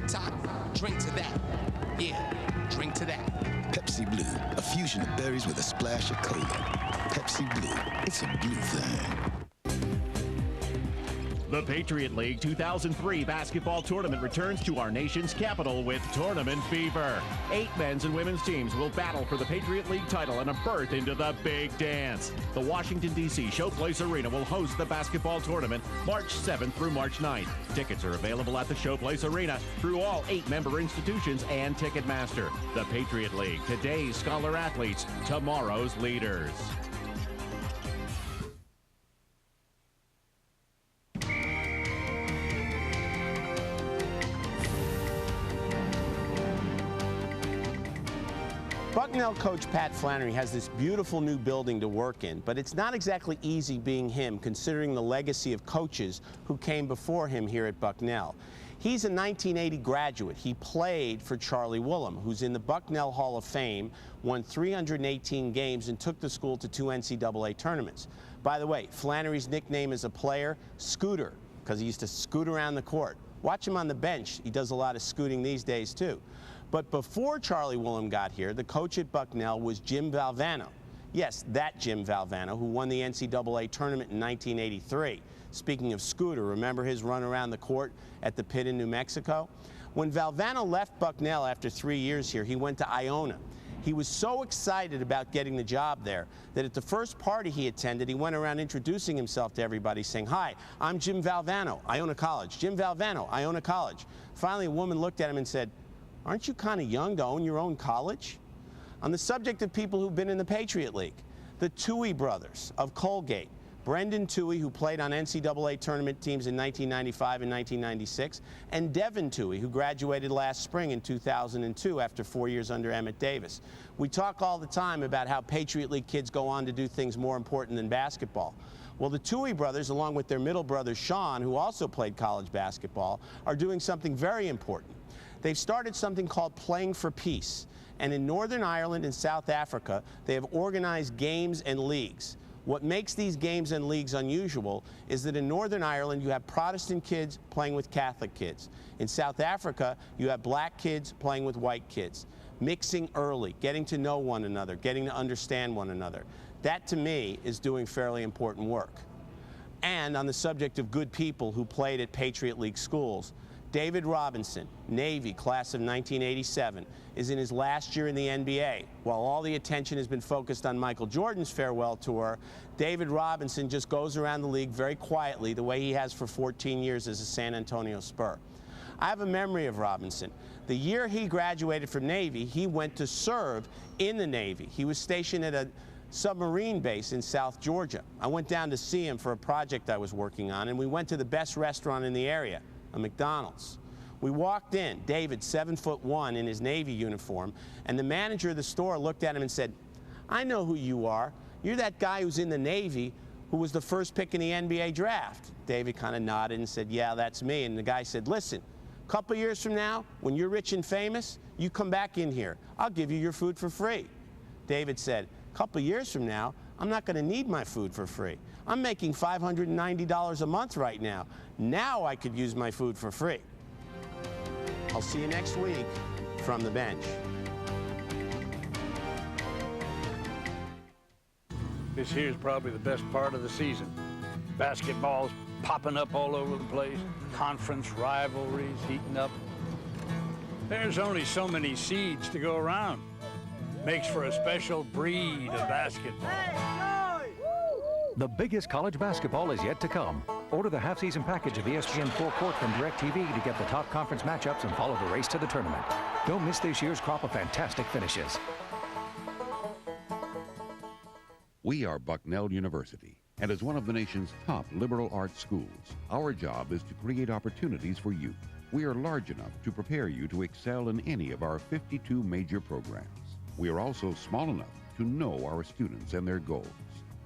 tock, drink to that. Yeah, drink to that. Pepsi Blue, a fusion of berries with a splash of cola. Pepsi Blue, it's a blue thing. The Patriot League 2003 basketball tournament returns to our nation's capital with tournament fever. 8 men's and women's teams will battle for the Patriot League title and a berth into the big dance. The Washington, D.C. Showplace Arena will host the basketball tournament March 7th through March 9th. Tickets are available at the Showplace Arena through all 8 member institutions and Ticketmaster. The Patriot League, today's scholar athletes, tomorrow's leaders. Bucknell coach Pat Flannery has this beautiful new building to work in, but it's not exactly easy being him, considering the legacy of coaches who came before him here at Bucknell. He's a 1980 graduate. He played for Charlie Woolham, who's in the Bucknell Hall of Fame, won 318 games, and took the school to 2 NCAA tournaments. By the way, Flannery's nickname as a player, Scooter, because he used to scoot around the court. Watch him on the bench. He does a lot of scooting these days, too. But before Charlie Woolham got here, the coach at Bucknell was Jim Valvano. Yes, that Jim Valvano, who won the NCAA tournament in 1983. Speaking of Scooter, remember his run around the court at the pit in New Mexico? When Valvano left Bucknell after 3 years here, he went to Iona. He was so excited about getting the job there that at the first party he attended, he went around introducing himself to everybody, saying, "Hi, I'm Jim Valvano, Iona College. Jim Valvano, Iona College." Finally, a woman looked at him and said, "Aren't you kind of young to own your own college?" On the subject of people who've been in the Patriot League, the Toohey brothers of Colgate, Brendan Toohey, who played on NCAA tournament teams in 1995 and 1996, and Devin Toohey, who graduated last spring in 2002 after 4 years under Emmett Davis. We talk all the time about how Patriot League kids go on to do things more important than basketball. Well, the Toohey brothers, along with their middle brother Sean, who also played college basketball, are doing something very important. They've started something called Playing for Peace. And in Northern Ireland and South Africa, they have organized games and leagues. What makes these games and leagues unusual is that in Northern Ireland, you have Protestant kids playing with Catholic kids. In South Africa, you have black kids playing with white kids. Mixing early, getting to know one another, getting to understand one another. That, to me, is doing fairly important work. And on the subject of good people who played at Patriot League schools, David Robinson, Navy, class of 1987, is in his last year in the NBA. While all the attention has been focused on Michael Jordan's farewell tour, David Robinson just goes around the league very quietly, the way he has for 14 years as a San Antonio Spur. I have a memory of Robinson. The year he graduated from Navy, he went to serve in the Navy. He was stationed at a submarine base in South Georgia. I went down to see him for a project I was working on, and we went to the best restaurant in the area, a McDonald's. We walked in, David, 7'1" in his Navy uniform, and the manager of the store looked at him and said, "I know who you are. You're that guy who's in the Navy who was the first pick in the NBA draft." David kind of nodded and said, "Yeah, that's me." And the guy said, "Listen, a couple years from now, when you're rich and famous, you come back in here. I'll give you your food for free." David said, "A couple years from now, I'm not going to need my food for free. I'm making $590 a month right now. Now I could use my food for free." I'll see you next week from the bench. This here's probably the best part of the season. Basketball's popping up all over the place. Conference rivalries heating up. There's only so many seeds to go around. Makes for a special breed of basketball. The biggest college basketball is yet to come. Order the half-season package of ESPN 4 Court from DirecTV to get the top conference matchups and follow the race to the tournament. Don't miss this year's crop of fantastic finishes. We are Bucknell University, and as one of the nation's top liberal arts schools, our job is to create opportunities for you. We are large enough to prepare you to excel in any of our 52 major programs. We are also small enough to know our students and their goals.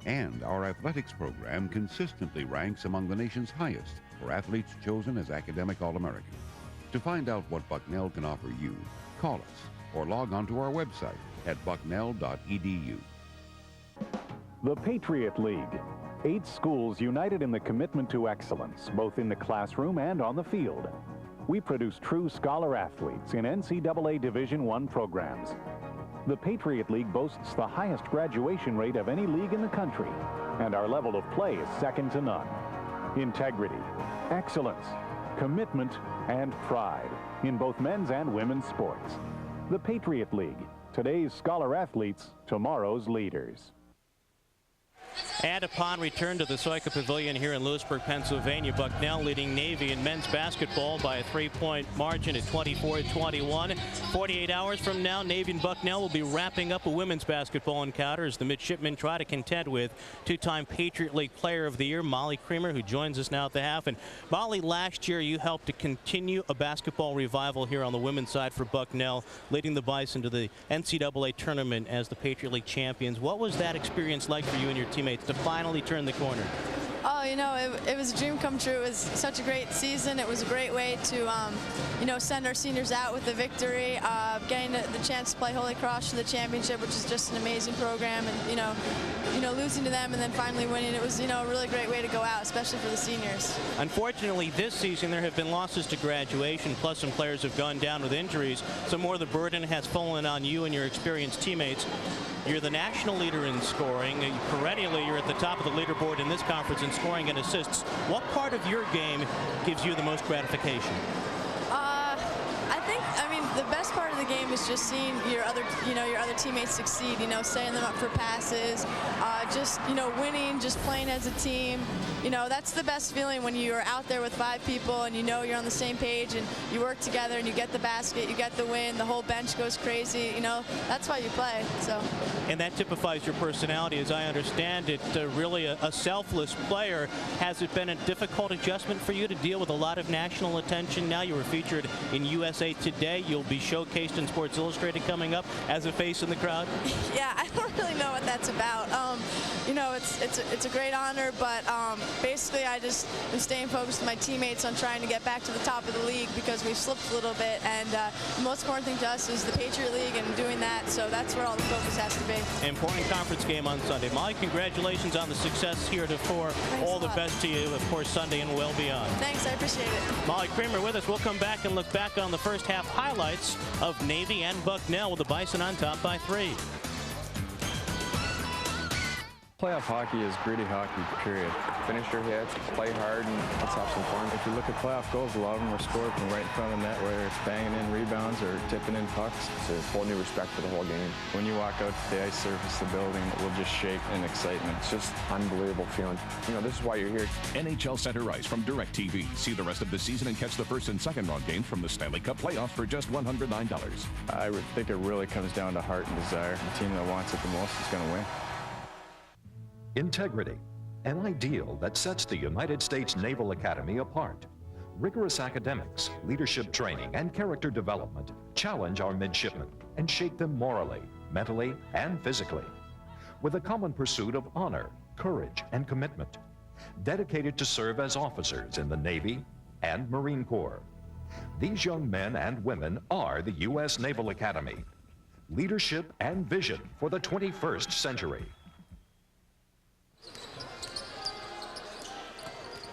And our athletics program consistently ranks among the nation's highest for athletes chosen as academic All-Americans. To find out what Bucknell can offer you, call us or log on to our website at bucknell.edu. The Patriot League. 8 schools united in the commitment to excellence, both in the classroom and on the field. We produce true scholar athletes in NCAA Division I programs. The Patriot League boasts the highest graduation rate of any league in the country, and our level of play is second to none. Integrity, excellence, commitment, and pride in both men's and women's sports. The Patriot League, today's scholar athletes, tomorrow's leaders. And upon return to the Soika Pavilion here in Lewisburg, Pennsylvania, Bucknell leading Navy in men's basketball by a 3-point margin at 24-21. 48 hours from now, Navy and Bucknell will be wrapping up a women's basketball encounter as the midshipmen try to contend with two-time Patriot League Player of the Year, Molly Creamer, who joins us now at the half. And Molly, last year you helped to continue a basketball revival here on the women's side for Bucknell, leading the Bison to the NCAA tournament as the Patriot League champions. What was that experience like for you and your teammates to finally turn the corner? Oh, you know, it was a dream come true. It was such a great season. It was a great way to, you know, send our seniors out with a victory, getting the chance to play Holy Cross for the championship, which is just an amazing program, and you know, losing to them and then finally winning. It was, you know, a really great way to go out, especially for the seniors. Unfortunately, this season there have been losses to graduation, plus some players have gone down with injuries, so more of the burden has fallen on you and your experienced teammates. You're the national leader in scoring. Perennially, you're at the top of the leaderboard in this conference in scoring and assists. What part of your game gives you the most gratification? I mean, the best part of the game is just seeing your other teammates succeed. You know, setting them up for passes, just winning, just playing as a team. You know, that's the best feeling when you're out there with 5 people and you know you're on the same page and you work together and you get the basket, you get the win, the whole bench goes crazy. You know, that's why you play. So. And that typifies your personality, as I understand it. Really a selfless player. Has it been a difficult adjustment for you to deal with a lot of national attention? Now you were featured in USA Today. You'll be showcased in Sports Illustrated coming up as a face in the crowd. Yeah, I don't really know what that's about. You know, it's a great honor, but basically I just am staying focused with my teammates on trying to get back to the top of the league because we've slipped a little bit, and the most important thing to us is the Patriot League and doing that, so that's where all the focus has to be. Important conference game on Sunday. Molly, congratulations on the success heretofore. Thanks all the best to you, of course, Sunday and well beyond. Thanks, I appreciate it. Molly Creamer with us. We'll come back and look back on the first half highlights of Navy and Bucknell with the Bison on top by 3. Playoff hockey is gritty hockey, period. Finish your hits, play hard, and let's have some fun. If you look at playoff goals, a lot of them are scored from right in front of the net, whether it's banging in rebounds or tipping in pucks. It's a whole new respect for the whole game. When you walk out to the ice surface, the building will just shake in excitement. It's just unbelievable feeling. You know, this is why you're here. NHL Center Ice from DirecTV. See the rest of the season and catch the first and second round games from the Stanley Cup playoffs for just $109. I think it really comes down to heart and desire. The team that wants it the most is going to win. Integrity, an ideal that sets the United States Naval Academy apart. Rigorous academics, leadership training, and character development challenge our midshipmen and shape them morally, mentally, and physically. With a common pursuit of honor, courage, and commitment. Dedicated to serve as officers in the Navy and Marine Corps. These young men and women are the U.S. Naval Academy. Leadership and vision for the 21st century.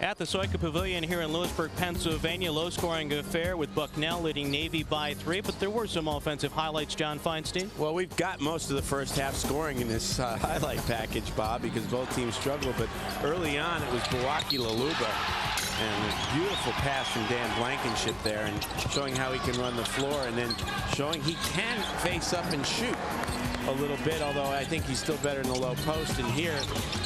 At the Soika Pavilion here in Lewisburg, Pennsylvania, low-scoring affair with Bucknell leading Navy by 3, but there were some offensive highlights, John Feinstein. Well, we've got most of the first half scoring in this highlight package, Bob, because both teams struggled, but early on it was Buwaki Laluba. And a beautiful pass from Dan Blankenship there, and showing how he can run the floor, and then showing he can face up and shoot a little bit, although I think he's still better in the low post. And here,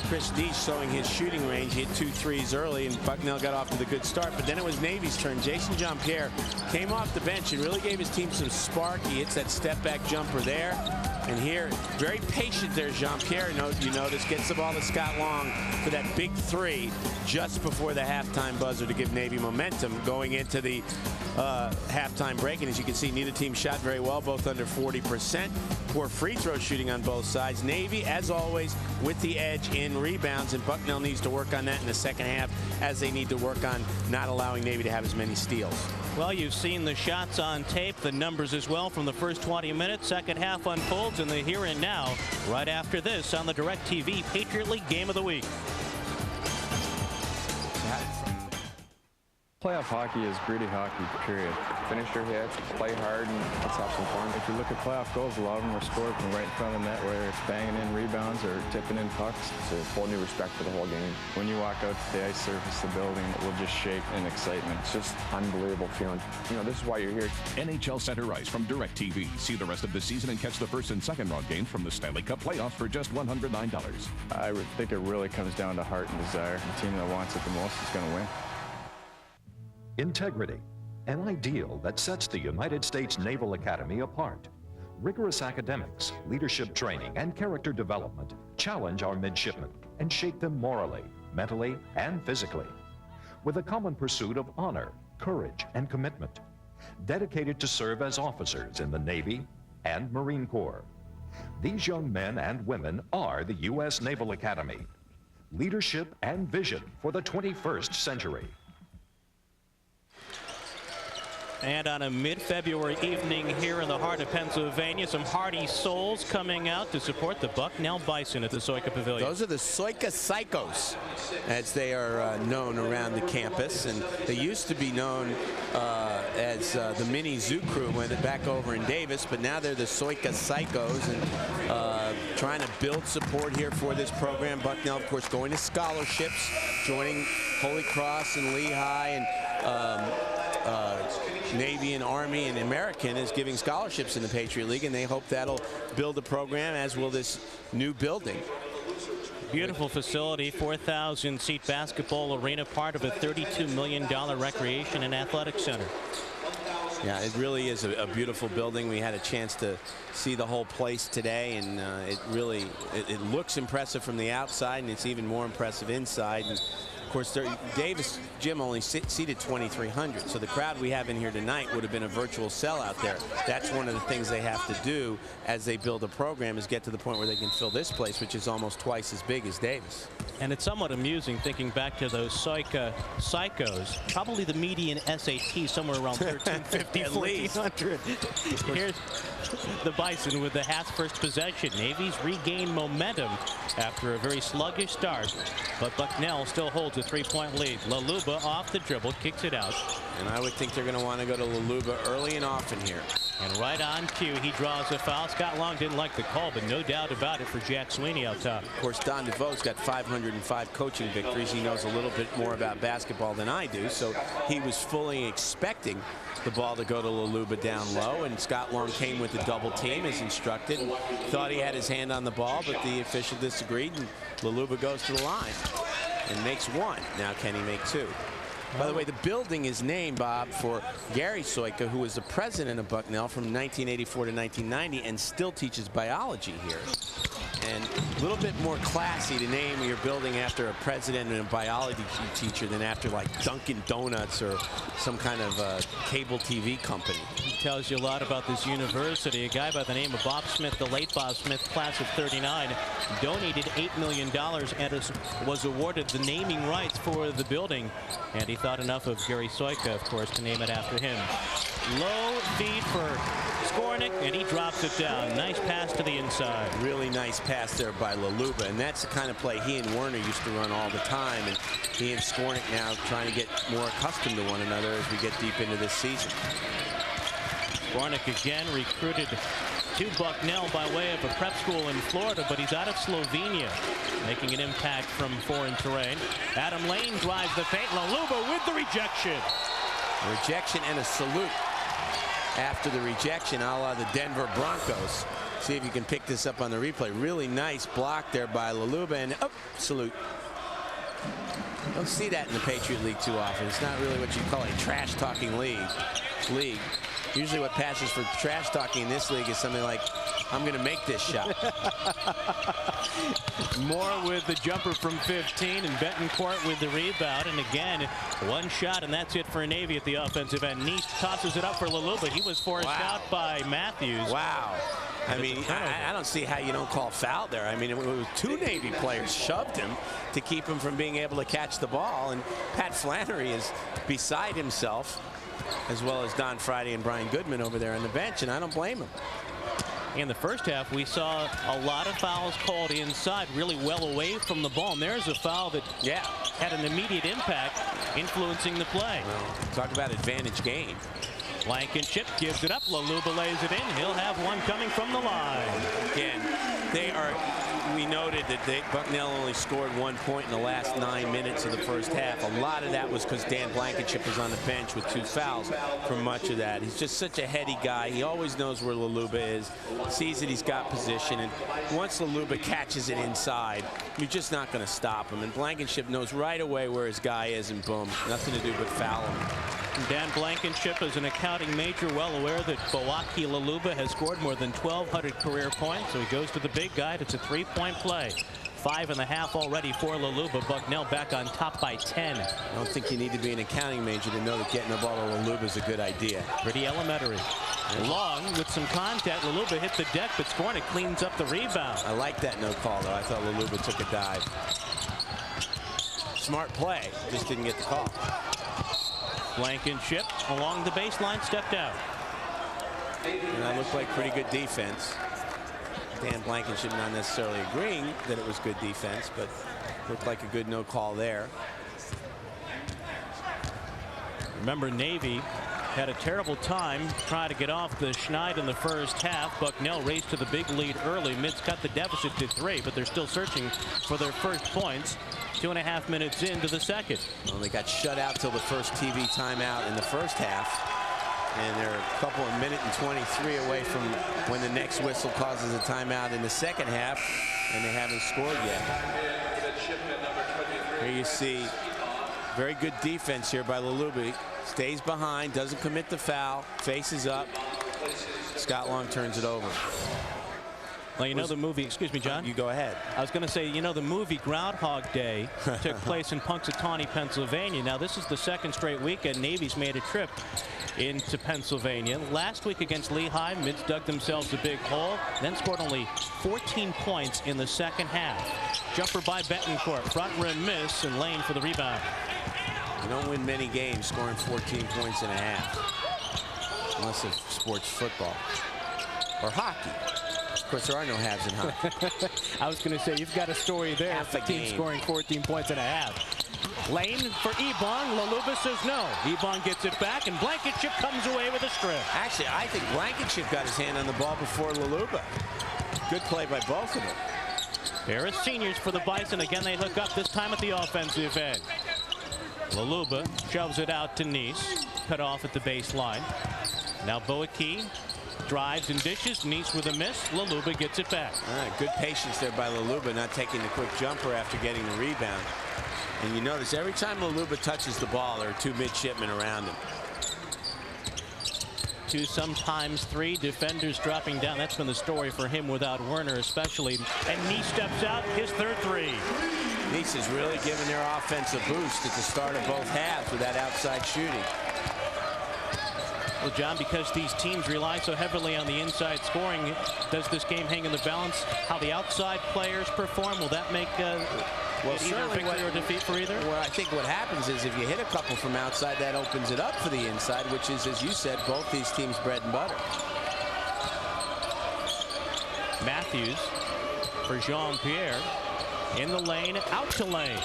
Chris Deese showing his shooting range. He hit 2 threes early, and Bucknell got off to the good start. But then it was Navy's turn. Jason Jean-Pierre came off the bench and really gave his team some spark. He hits that step-back jumper there. And here, very patient there, Jean-Pierre, you notice, gets the ball to Scott Long for that big 3 just before the halftime buzzer to give Navy momentum going into the halftime break. And as you can see, neither team shot very well, both under 40%. Poor free throw shooting on both sides. Navy, as always, with the edge in rebounds, and Bucknell needs to work on that in the second half, as they need to work on not allowing Navy to have as many steals. Well, you've seen the shots on tape, the numbers as well from the first 20 minutes. Second half unfolds in the here and now, right after this on the DirecTV Patriot League Game of the Week. Playoff hockey is gritty hockey, period. Finish your hits, play hard, and let's have some fun. If you look at playoff goals, a lot of them were scored from right in front of the net, whether it's banging in rebounds or tipping in pucks. It's a whole new respect for the whole game. When you walk out to the ice surface, the building will just shake in excitement. It's just unbelievable feeling. You know, this is why you're here. NHL Center Ice from DirecTV. See the rest of the season and catch the first and second round games from the Stanley Cup playoffs for just $109. I think it really comes down to heart and desire. The team that wants it the most is going to win. Integrity, an ideal that sets the United States Naval Academy apart. Rigorous academics, leadership training, and character development challenge our midshipmen and shape them morally, mentally, and physically. With a common pursuit of honor, courage, and commitment. Dedicated to serve as officers in the Navy and Marine Corps. These young men and women are the U.S. Naval Academy. Leadership and vision for the 21st century. And on a mid-February evening here in the heart of Pennsylvania, some hardy souls coming out to support the Bucknell Bison at the Soika Pavilion. Those are the Soika Psychos, as they are known around the campus. And they used to be known as the Mini Zoo Crew when they're back over in Davis, but now they're the Soika Psychos, and trying to build support here for this program. Bucknell, of course, going to scholarships, joining Holy Cross and Lehigh, and Navy and Army and American is giving scholarships in the Patriot League, and they hope that'll build the program, as will this new building. Beautiful facility, 4,000-seat basketball arena, part of a $32 million recreation and athletic center. Yeah, it really is a beautiful building. We had a chance to see the whole place today, and it looks impressive from the outside, and it's even more impressive inside. And of course, Davis Gym only seated 2,300, so the crowd we have in here tonight would have been a virtual sellout there. That's one of the things they have to do as they build a program, is get to the point where they can fill this place, which is almost twice as big as Davis. And it's somewhat amusing thinking back to those Soika Psychos. Probably the median SAT somewhere around 1,350, 1,400. Here's the Bison with the Hats' first possession. Navy's regained momentum after a very sluggish start, but Bucknell still holds a 3-point lead. Laluba off the dribble, kicks it out. And I would think they're going to want to go to Laluba early and often here. And right on cue, he draws a foul. Scott Long didn't like the call, but no doubt about it for Jack Sweeney out top. Of course, Don DeVoe's got 505 coaching victories. He knows a little bit more about basketball than I do, so he was fully expecting the ball to go to Laluba down low, and Scott Long came with the double team as instructed, and thought he had his hand on the ball, but the official disagreed, and Laluba goes to the line and makes one. Now can he make two? By the way, the building is named, Bob, for Gary Soika, who was the president of Bucknell from 1984 to 1990 and still teaches biology here. And a little bit more classy to name your building after a president and a biology teacher than after like Dunkin' Donuts or some kind of cable TV company. It tells you a lot about this university. A guy by the name of Bob Smith, the late Bob Smith, class of '39, donated $8 million and was awarded the naming rights for the building. And he thought enough of Gary Soika, of course, to name it after him. Low feed for Skornick, and he drops it down. Nice pass to the inside. Really nice pass there by Laluba, and that's the kind of play he and Werner used to run all the time, and he and Skornick now trying to get more accustomed to one another as we get deep into this season. Skornick again recruited to Bucknell by way of a prep school in Florida, but he's out of Slovenia, making an impact from foreign terrain. Adam Lane drives the paint. Laluba with the rejection. A rejection and a salute after the rejection, a la the Denver Broncos. See if you can pick this up on the replay. Really nice block there by Laluba, and salute. Don't see that in the Patriot League too often. It's not really what you call a trash-talking league. Usually what passes for trash talking in this league is something like, I'm going to make this shot. Moore with the jumper from 15, and Betancourt with the rebound. And again, one shot, and that's it for Navy at the offensive end. Neese tosses it up for Laluba. He was forced out by Matthews. Wow. I mean, I don't see how you don't call foul there. I mean, it was two Navy players shoved him to keep him from being able to catch the ball. And Pat Flannery is beside himself, as well as Don Friday and Brian Goodman over there on the bench, and I don't blame him. In the first half, we saw a lot of fouls called inside, really well away from the ball. And there's a foul that had an immediate impact, influencing the play. Well, talk about advantage game. Blankenship gives it up. Laluba lays it in. He'll have one coming from the line. Again, we noted that Bucknell only scored 1 point in the last 9 minutes of the first half. A lot of that was because Dan Blankenship was on the bench with 2 fouls for much of that. He's just such a heady guy. He always knows where Laluba is, sees that he's got position, and once Laluba catches it inside, you're just not going to stop him. And Blankenship knows right away where his guy is, and boom, nothing to do but foul him. Dan Blankenship is an accounting major, well aware that Boaki Laluba has scored more than 1,200 career points, so he goes to the big guy. It's a 3-point play. 5.5 already for Laluba. Bucknell back on top by 10. I don't think you need to be an accounting major to know that getting the ball to Laluba is a good idea. Pretty elementary. Long with some contact. Laluba hit the deck, but Skornick cleans up the rebound. I like that no call, though. I thought Laluba took a dive. Smart play, just didn't get the call. Blankenship along the baseline, stepped out. And that looked like pretty good defense. Dan Blankenship not necessarily agreeing that it was good defense, but looked like a good no call there. Remember, Navy had a terrible time trying to get off the schneid in the first half. Bucknell raced to the big lead early. Mids cut the deficit to 3, but they're still searching for their first points. 2.5 minutes into the second. Well, they got shut out till the first TV timeout in the first half, and they're a couple of minutes and 23 away from when the next whistle causes a timeout in the second half, and they haven't scored yet. Here you see very good defense here by Laluba. Stays behind, doesn't commit the foul, faces up. Scott Long turns it over. Well, you know the movie, excuse me, John. You go ahead. I was going to say, you know, the movie Groundhog Day took place in Punxsutawney, Pennsylvania. Now, this is the second straight weekend Navy's made a trip into Pennsylvania. Last week against Lehigh, Mids dug themselves a big hole, then scored only 14 points in the second half. Jumper by Betancourt, front rim miss, and Lane for the rebound. You don't win many games scoring 14 points and a half, unless it's sports football or hockey. Of course, there are no halves in hockey. I was going to say, you've got a story there. Half a team game. Scoring 14 points and a half. Lane for Ebon. Laluba says no. Ebon gets it back, and Blankenship comes away with a strip. Actually, I think Blankenship got his hand on the ball before Laluba. Good play by both of them. There is seniors for the Bison. Again, they hook up, this time at the offensive end. Laluba shoves it out to Neese. Cut off at the baseline. Now Boaki drives and dishes. Neese with a miss. Laluba gets it back. All right, good patience there by Laluba, not taking the quick jumper after getting the rebound. And you notice every time Laluba touches the ball, there are two midshipmen around him. 2, sometimes 3 defenders dropping down. That's been the story for him without Werner especially. And Neese steps out, his third 3. Neese is really giving their offense a boost at the start of both halves with that outside shooting. Well, John, because these teams rely so heavily on the inside scoring, does this game hang in the balance how the outside players perform? Will that make well, either victory or defeat for either? Well, I think what happens is if you hit a couple from outside, that opens it up for the inside, which is, as you said, both these teams' bread and butter. Matthews for Jean-Pierre in the lane, out to lane.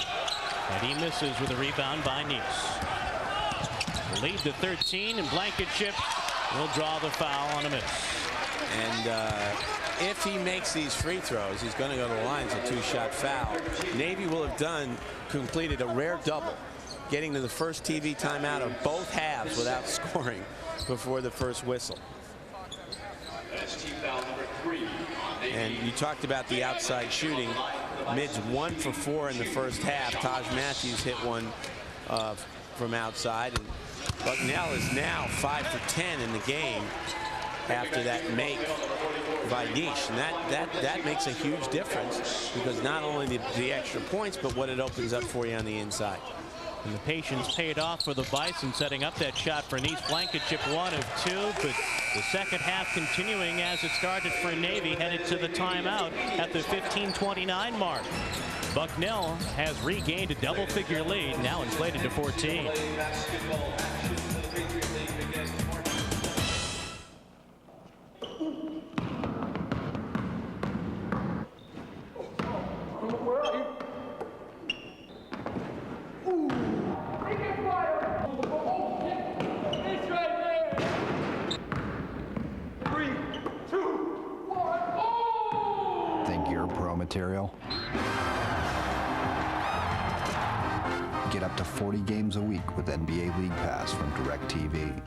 And he misses with a rebound by Neese. Lead to 13, and Blankenship will draw the foul on a miss. And if he makes these free throws, he's going to go to the line. It's a 2-shot foul. Navy will have completed a rare double, getting to the first TV timeout of both halves without scoring before the first whistle. And you talked about the outside shooting. Mids 1 for 4 in the first half. Taj Matthews hit one from outside. And Bucknell is now 5 for 10 in the game after that make by Niche. And that makes a huge difference, because not only the extra points, but what it opens up for you on the inside. And the patience paid off for the Bison, setting up that shot for Nice. Blankenship 1 of 2, but the second half continuing as it started for Navy, headed to the timeout at the 15:29 mark. Bucknell has regained a double-figure lead, now inflated to 14. Material. Get up to 40 games a week with NBA League Pass from DirecTV.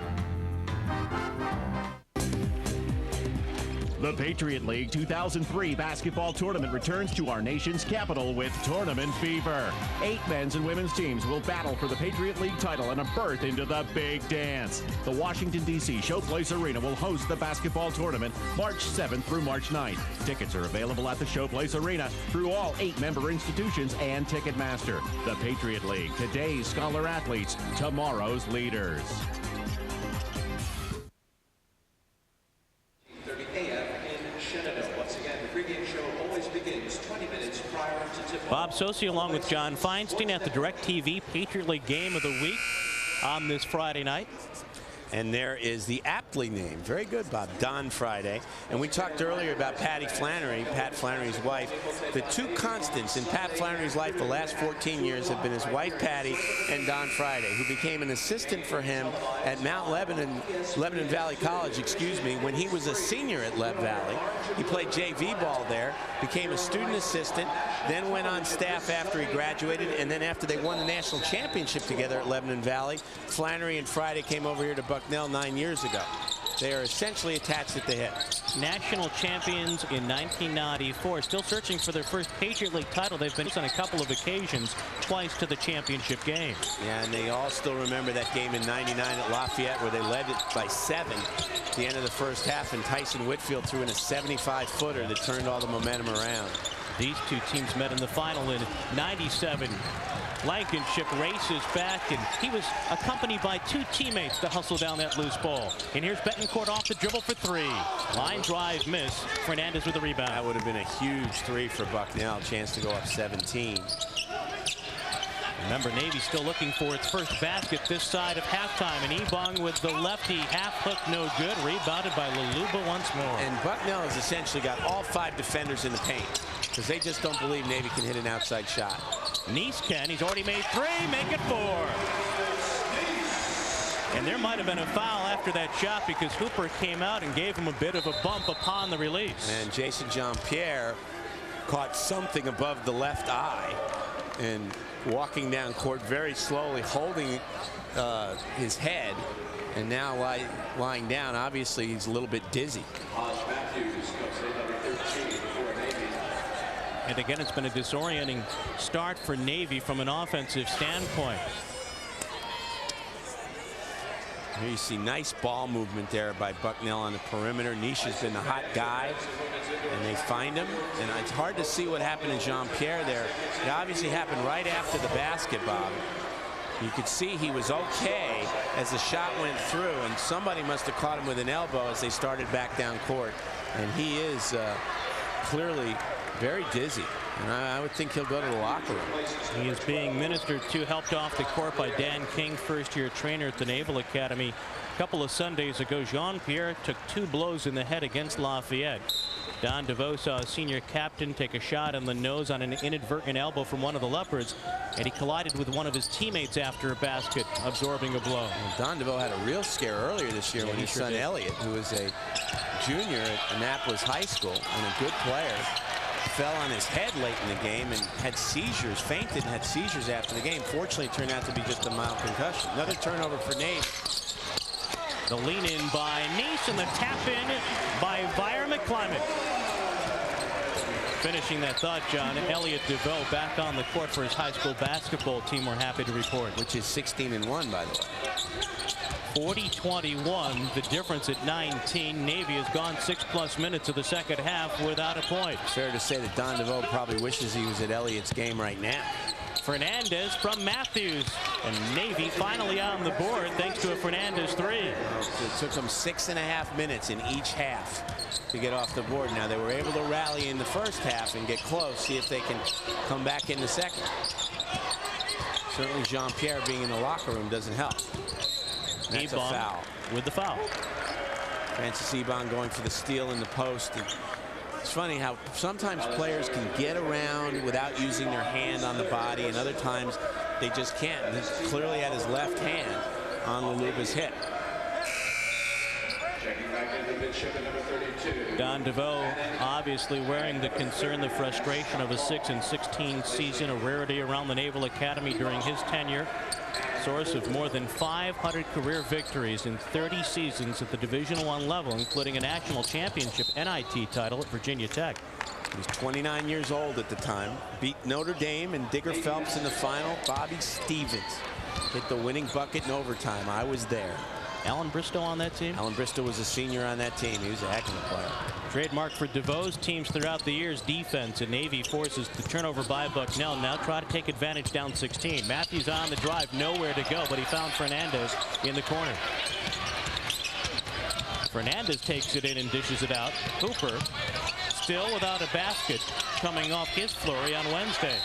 The Patriot League 2003 basketball tournament returns to our nation's capital with tournament fever. 8 men's and women's teams will battle for the Patriot League title and a berth into the big dance. The Washington, D.C. Showplace Arena will host the basketball tournament March 7th through March 9th. Tickets are available at the Showplace Arena through all 8 member institutions and Ticketmaster. The Patriot League, today's scholar athletes, tomorrow's leaders. Bob Sosi along with John Feinstein at the DirecTV Patriot League Game of the Week on this Friday night. And there is the aptly named, very good, Bob, Don Friday. And we talked earlier about Patty Flannery, Pat Flannery's wife. The two constants in Pat Flannery's life the last 14 years have been his wife, Patty, and Don Friday, who became an assistant for him at Mount Lebanon Valley College, when he was a senior at Lev Valley. He played JV ball there, became a student assistant, then went on staff after he graduated, and then after they won the national championship together at Lebanon Valley, Flannery and Friday came over here to Bucknell 9 years ago. They are essentially attached at the hip. National champions in 1994, still searching for their first Patriot League title. They've been on a couple of occasions, twice to the championship game. Yeah, and they all still remember that game in '99 at Lafayette where they led it by 7 at the end of the first half, and Tyson Whitfield threw in a 75-footer that turned all the momentum around. These two teams met in the final in '97. Blankenship races back, and he was accompanied by 2 teammates to hustle down that loose ball. And here's Betancourt off the dribble for 3. Line drive miss. Fernandez with the rebound. That would have been a huge 3 for Bucknell. Chance to go up 17. Remember, Navy still looking for its first basket this side of halftime. And Ebong with the lefty half hook, no good. Rebounded by Laluba once more. And Bucknell has essentially got all 5 defenders in the paint, because they just don't believe Navy can hit an outside shot. Neese can. He's already made 3. Make it 4. And there might have been a foul after that shot, because Hooper came out and gave him a bit of a bump upon the release. And Jason Jean-Pierre caught something above the left eye and walking down court very slowly, holding his head, and now lying down. Obviously, he's a little bit dizzy. And again, it's been a disorienting start for Navy from an offensive standpoint. Here you see nice ball movement there by Bucknell on the perimeter. Nisha's been the hot guy, and they find him. And it's hard to see what happened to Jean-Pierre there. It obviously happened right after the basket, Bob. You could see he was okay as the shot went through, and somebody must have caught him with an elbow as they started back down court. And he is clearly very dizzy. And I would think he'll go to the locker room. He is being ministered to, helped off the court by Dan King, first-year trainer at the Naval Academy. A couple of Sundays ago, Jean-Pierre took 2 blows in the head against Lafayette. Don DeVoe saw a senior captain take a shot in the nose on an inadvertent elbow from one of the Leopards, and he collided with one of his teammates after a basket, absorbing a blow. Well, Don DeVoe had a real scare earlier this year when his son Elliott, who was a junior at Annapolis High School and a good player, fell on his head late in the game and had seizures, fainted and had seizures after the game. Fortunately, it turned out to be just a mild concussion. Another turnover for Nate. The lean in by Nice and the tap in by Vire McClimate. Finishing that thought, John, Elliott DeVoe back on the court for his high school basketball team, we're happy to report. Which is 16-1, by the way. 40-21, the difference at 19. Navy has gone 6+ minutes of the second half without a point. Fair to say that Don DeVoe probably wishes he was at Elliott's game right now. Fernandez from Matthews, and Navy finally on the board thanks to a Fernandez 3. It took them 6.5 minutes in each half to get off the board. Now they were able to rally in the first half and get close, see if they can come back in the second. Certainly Jean-Pierre being in the locker room doesn't help. That's a foul. With the foul. Francis Ebon going for the steal in the post. And it's funny how sometimes players can get around without using their hand on the body, and other times they just can't. And he's clearly had his left hand on Luluba's hip. Don DeVoe obviously wearing the concern, the frustration of a 6-16 season, a rarity around the Naval Academy during his tenure. Source of more than 500 career victories in 30 seasons at the Division I level, including a national championship NIT title at Virginia Tech. He was 29 years old at the time. Beat Notre Dame and Digger Phelps in the final. Bobby Stevens hit the winning bucket in overtime. I was there. Alan Bristow on that team? Alan Bristow was a senior on that team. He was a heck of a player. Trademark for DeVoe's teams throughout the years, defense, and Navy forces the turnover by Bucknell. Now try to take advantage down 16. Matthews on the drive, nowhere to go, but he found Fernandez in the corner. Fernandez takes it in and dishes it out. Hooper still without a basket coming off his flurry on Wednesday.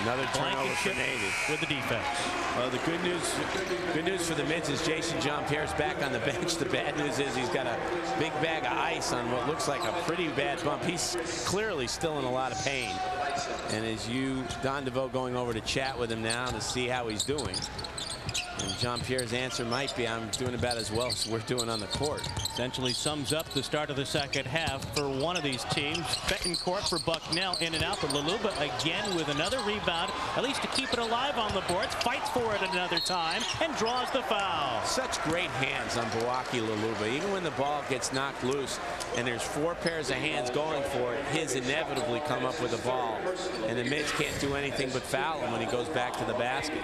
Another turnover for Navy with the defense. Well, the good news for the Mids is Jason Jean-Pierre's back on the bench. The bad news is he's got a big bag of ice on what looks like a pretty bad bump. He's clearly still in a lot of pain. And as Don DeVoe going over to chat with him now to see how he's doing. And Jean-Pierre's answer might be, I'm doing about as well as we're doing on the court. Essentially sums up the start of the second half for one of these teams. Betancourt for Bucknell in and out, but Luluba again with another rebound, at least to keep it alive on the boards, fights for it another time, and draws the foul. Such great hands on Buwaki Luluba. Even when the ball gets knocked loose and there's 4 pairs of hands going for it, his inevitably come up with the ball. And the Mids can't do anything but foul him when he goes back to the basket.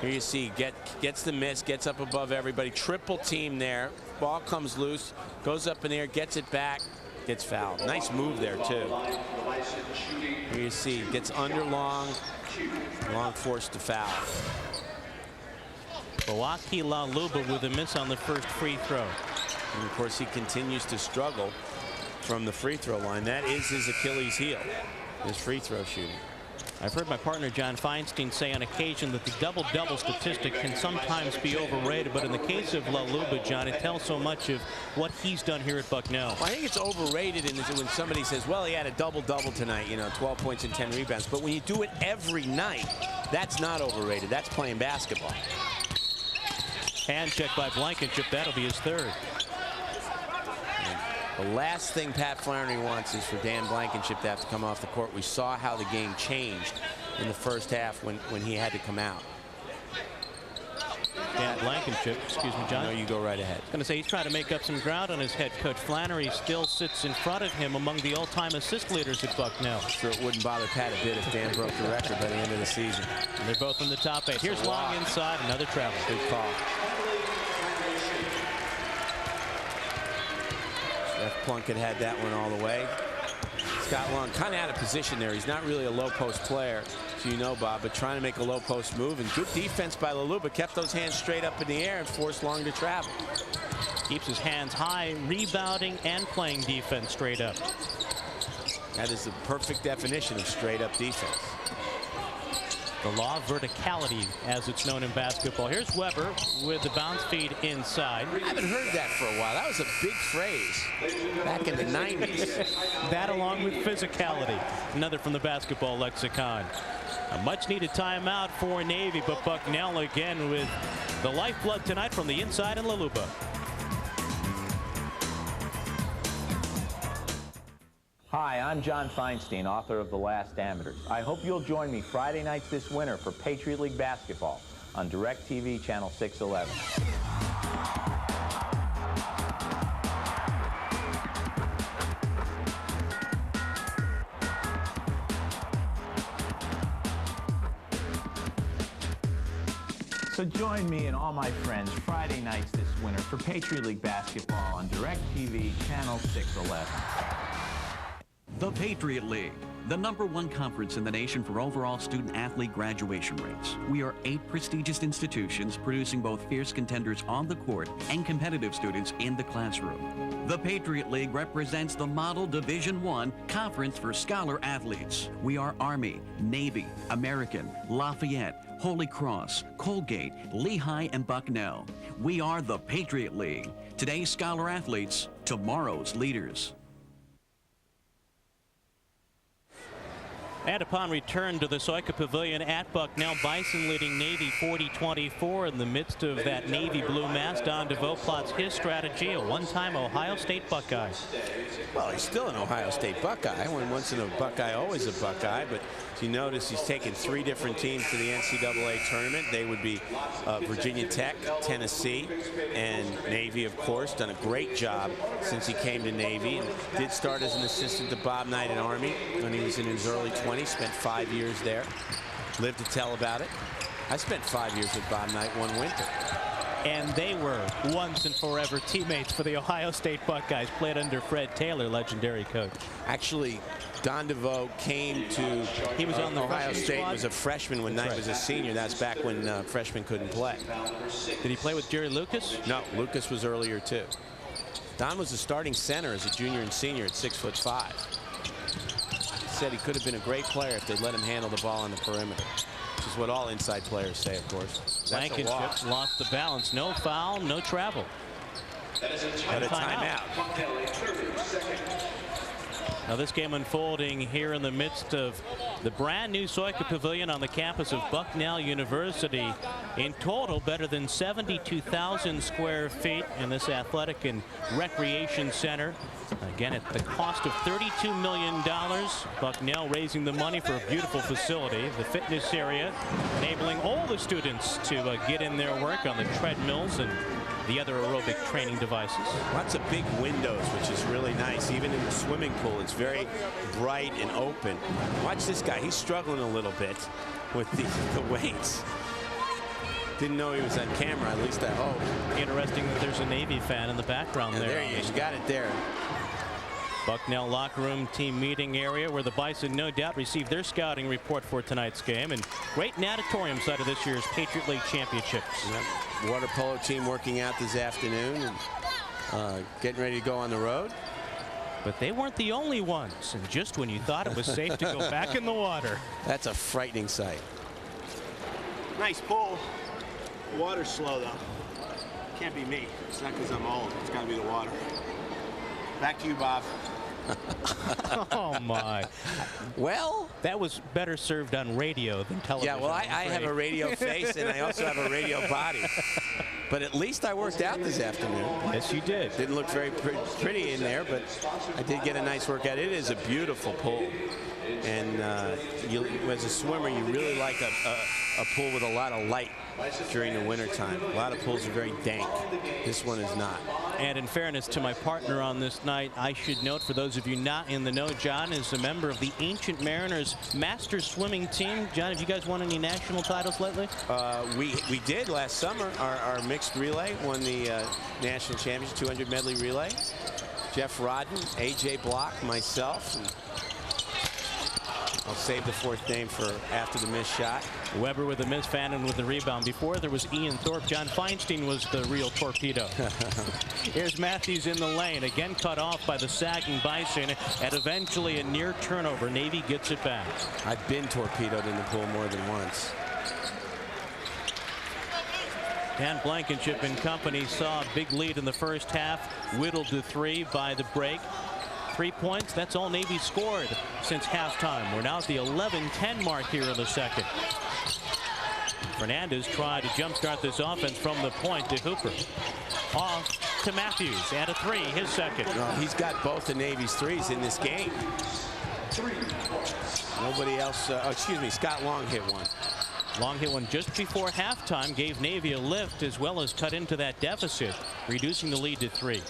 Here you see, gets the miss, gets up above everybody. Triple team there. Ball comes loose, goes up in the air, gets it back, gets fouled. Nice move there, too. Here you see, gets under long forced to foul. Buwaki Luluba with a miss on the first free throw. And, of course, he continues to struggle from the free throw line. That is his Achilles heel, his free throw shooting. I've heard my partner John Feinstein say on occasion that the double-double statistic can sometimes be overrated, but in the case of Luluba, John, it tells so much of what he's done here at Bucknell. Well, I think it's overrated when somebody says, well, he had a double-double tonight, 12 points and 10 rebounds. But when you do it every night, that's not overrated. That's playing basketball. Hand check by Blankenship. That'll be his third. The last thing Pat Flaherty wants is for Dan Blankenship to have to come off the court. We saw how the game changed in the first half when he had to come out. Dan Blankenship. Excuse me, John. No, you go right ahead. I was going to say he's trying to make up some ground on his head coach. Flannery still sits in front of him among the all-time assist leaders at Bucknell. Sure, it wouldn't bother Pat a bit if Dan broke the record by the end of the season. And they're both in the top 8. Here's Long inside, another travel. Good call. Jeff Plunkett had that one all the way. Scott Long kind of out of position there. He's not really a low post player, so you know, Bob, but trying to make a low post move. And good defense by Laluba. Kept those hands straight up in the air and forced Long to travel. Keeps his hands high, rebounding and playing defense straight up. That is the perfect definition of straight up defense. The law of verticality, as it's known in basketball. Here's Weber with the bounce feed inside. I haven't heard that for a while. That was a big phrase back in the 90s. That along with physicality. Another from the basketball lexicon. A much-needed timeout for Navy, but Bucknell again with the lifeblood tonight from the inside in Laluba. Hi, I'm John Feinstein, author of The Last Amateurs. I hope you'll join me Friday nights this winter for Patriot League basketball on DirecTV Channel 611. So join me and all my friends Friday nights this winter for Patriot League basketball on DirecTV Channel 611. The Patriot League, the #1 conference in the nation for overall student-athlete graduation rates. We are 8 prestigious institutions producing both fierce contenders on the court and competitive students in the classroom. The Patriot League represents the model Division I conference for scholar athletes. We are Army, Navy, American, Lafayette, Holy Cross, Colgate, Lehigh, and Bucknell. We are the Patriot League. Today's scholar athletes, tomorrow's leaders. And upon return to the Soika Pavilion at Bucknell, Bison leading Navy 40-24. In the midst of that Navy blue mass, Don DeVoe plots his strategy, a one-time Ohio State Buckeye. Well, he's still an Ohio State Buckeye. When once in a Buckeye, always a Buckeye. But if you notice, he's taken 3 different teams to the NCAA tournament. They would be Virginia Tech, Tennessee, and Navy, of course. Done a great job since he came to Navy. And did start as an assistant to Bob Knight at Army when he was in his early 20s. Spent 5 years there. Lived to tell about it. I spent 5 years with Bob Knight one winter. And they were once and forever teammates for the Ohio State Buckeyes. Played under Fred Taylor, legendary coach. Actually, Don DeVoe came to he was on the Ohio State squad. Was a freshman when Knight was a senior. That's back when freshmen couldn't play. Did he play with Jerry Lucas? No, Lucas was earlier too. Don was a starting center as a junior and senior at 6'5". Said he could have been a great player if they'd let him handle the ball on the perimeter, which is what all inside players say, of course. Blankenship lost the balance. No foul, no travel. But a timeout. Now this game unfolding here in the midst of the brand new Soika Pavilion on the campus of Bucknell University. In total, better than 72,000 square feet in this athletic and recreation center. Again, at the cost of $32 million. Bucknell raising the money for a beautiful facility. The fitness area enabling all the students to get in their work on the treadmills and the other aerobic training devices. Lots of big windows, which is really nice. Even in the swimming pool, it's very bright and open. Watch this guy. He's struggling a little bit with the weights. Didn't know he was on camera, at least I hope. Interesting that there's a Navy fan in the background there. There he is. You got it there. Bucknell locker room team meeting area where the Bison no doubt received their scouting report for tonight's game, and great natatorium side of this year's Patriot League Championships. Yep. Water polo team working out this afternoon and getting ready to go on the road. But they weren't the only ones, and just when you thought it was safe to go back in the water. That's a frightening sight. Nice pull. The water's slow though. Can't be me. It's not because I'm old. It's got to be the water. Back to you, Bob. Oh my. Well, that was better served on radio than television. Yeah, well, I have a radio face and I also have a radio body. But at least I worked out this afternoon. Yes, you did. Didn't look very pretty in there, but I did get a nice workout. It is a beautiful pool. And as a swimmer, you really like a pool with a lot of light during the wintertime. A lot of pools are very dank. This one is not. And in fairness to my partner on this night, I should note, for those of you not in the know, John is a member of the Ancient Mariners master swimming team. John, have you guys won any national titles lately? We did last summer. Our mixed relay won the national championship 200 medley relay. Jeff Rodden, A.J. Block, myself. And I'll save the fourth name for after the missed shot. Weber with the miss, Fannin with the rebound. Before there was Ian Thorpe. John Feinstein was the real torpedo. Here's Matthews in the lane. Again cut off by the sagging Bison. And eventually a near turnover. Navy gets it back. I've been torpedoed in the pool more than once. Dan Blankenship and company saw a big lead in the first half. Whittled to 3 by the break. 3 points, that's all Navy scored since halftime. We're now at the 11-10 mark here in the second. Fernandez tried to jumpstart this offense from the point to Hooper. Off to Matthews, and a 3, his second. He's got both the Navy's threes in this game. Nobody else, Scott Long hit one. Long hit one just before halftime, gave Navy a lift as well as cut into that deficit, reducing the lead to 3.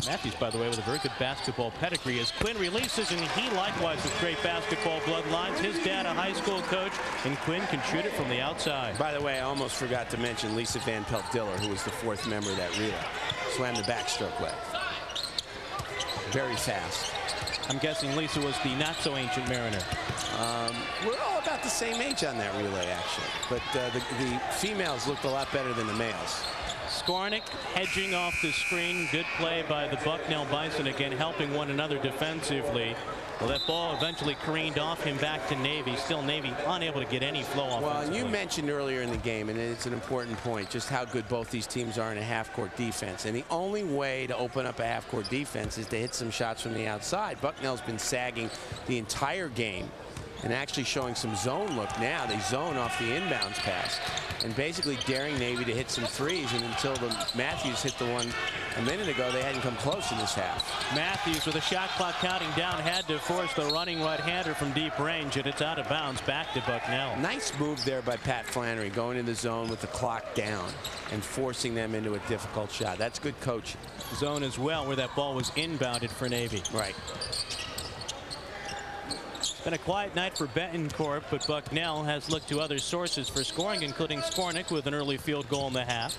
Matthews, by the way, with a very good basketball pedigree, as Quinn releases, and he likewise with great basketball bloodlines. His dad, a high school coach, and Quinn can shoot it from the outside. By the way, I almost forgot to mention Lisa Van Pelt-Diller, who was the 4th member of that relay. Swam the backstroke leg. Very fast. I'm guessing Lisa was the not-so-ancient Mariner. We're all about the same age on that relay, actually. But the females looked a lot better than the males. Skornick hedging off the screen. Good play by the Bucknell Bison, again helping one another defensively. Well, that ball eventually careened off him back to Navy. Still Navy unable to get any flow off. Well, and you mentioned earlier in the game, and it's an important point, just how good both these teams are in a half-court defense. And the only way to open up a half-court defense is to hit some shots from the outside. Bucknell's been sagging the entire game and actually showing some zone look now. They zone off the inbounds pass and basically daring Navy to hit some threes. And until the Matthews hit the one a minute ago, they hadn't come close in this half. Matthews, with a shot clock counting down, had to force the running right-hander from deep range, and it's out of bounds back to Bucknell. Nice move there by Pat Flannery, going in the zone with the clock down and forcing them into a difficult shot. That's good coaching. Zone as well, where that ball was inbounded for Navy. Right. Been a quiet night for Betancourt, but Bucknell has looked to other sources for scoring, including Skornick with an early field goal in the half.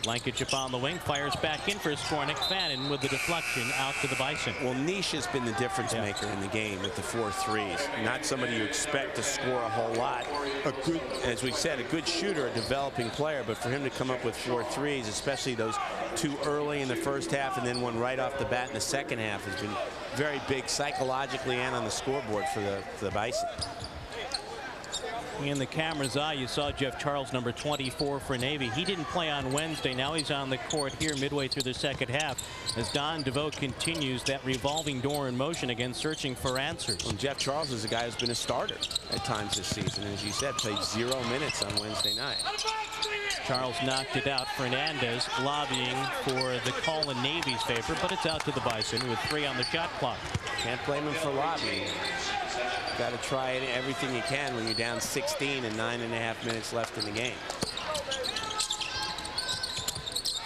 Blankenship on the wing, fires back in for Skornick. Fannin with the deflection out to the Bison. Well, Nish has been the difference maker in the game with the 4 threes. Not somebody you expect to score a whole lot. A good, as we said, a good shooter, a developing player, but for him to come up with 4 threes, especially those 2 early in the first half and then one right off the bat in the second half, has been very big psychologically and on the scoreboard for the Bison. In the camera's eye, you saw Jeff Charles, number 24 for Navy. He didn't play on Wednesday. Now he's on the court here midway through the second half as Don DeVoe continues that revolving door in motion, again searching for answers. Well, Jeff Charles is a guy who's been a starter at times this season. As you said, played 0 minutes on Wednesday night. Charles knocked it out. Fernandez lobbying for the call in Navy's favor, but it's out to the Bison with 3 on the shot clock. Can't blame him for lobbying. Got to try everything you can when you're down 16 and 9.5 minutes left in the game.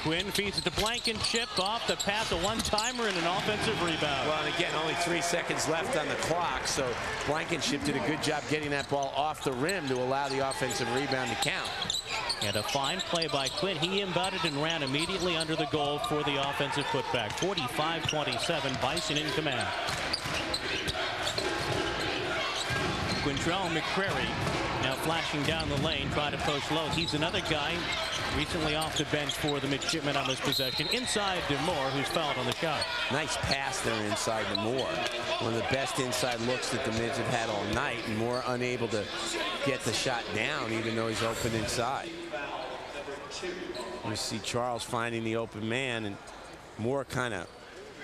Quinn feeds it to Blankenship off the pass, a one-timer and an offensive rebound. Well, and again, only 3 seconds left on the clock, so Blankenship did a good job getting that ball off the rim to allow the offensive rebound to count. And a fine play by Quinn. He inbounded and ran immediately under the goal for the offensive putback. 45-27, Bison in command. Quintrell McCrary now flashing down the lane, try to post low. He's another guy recently off the bench for the midshipmen on this possession. Inside to Moore, who's fouled on the shot. Nice pass there inside to Moore. One of the best inside looks that the Mids have had all night, and Moore unable to get the shot down even though he's open inside. You see Charles finding the open man, and Moore kind of,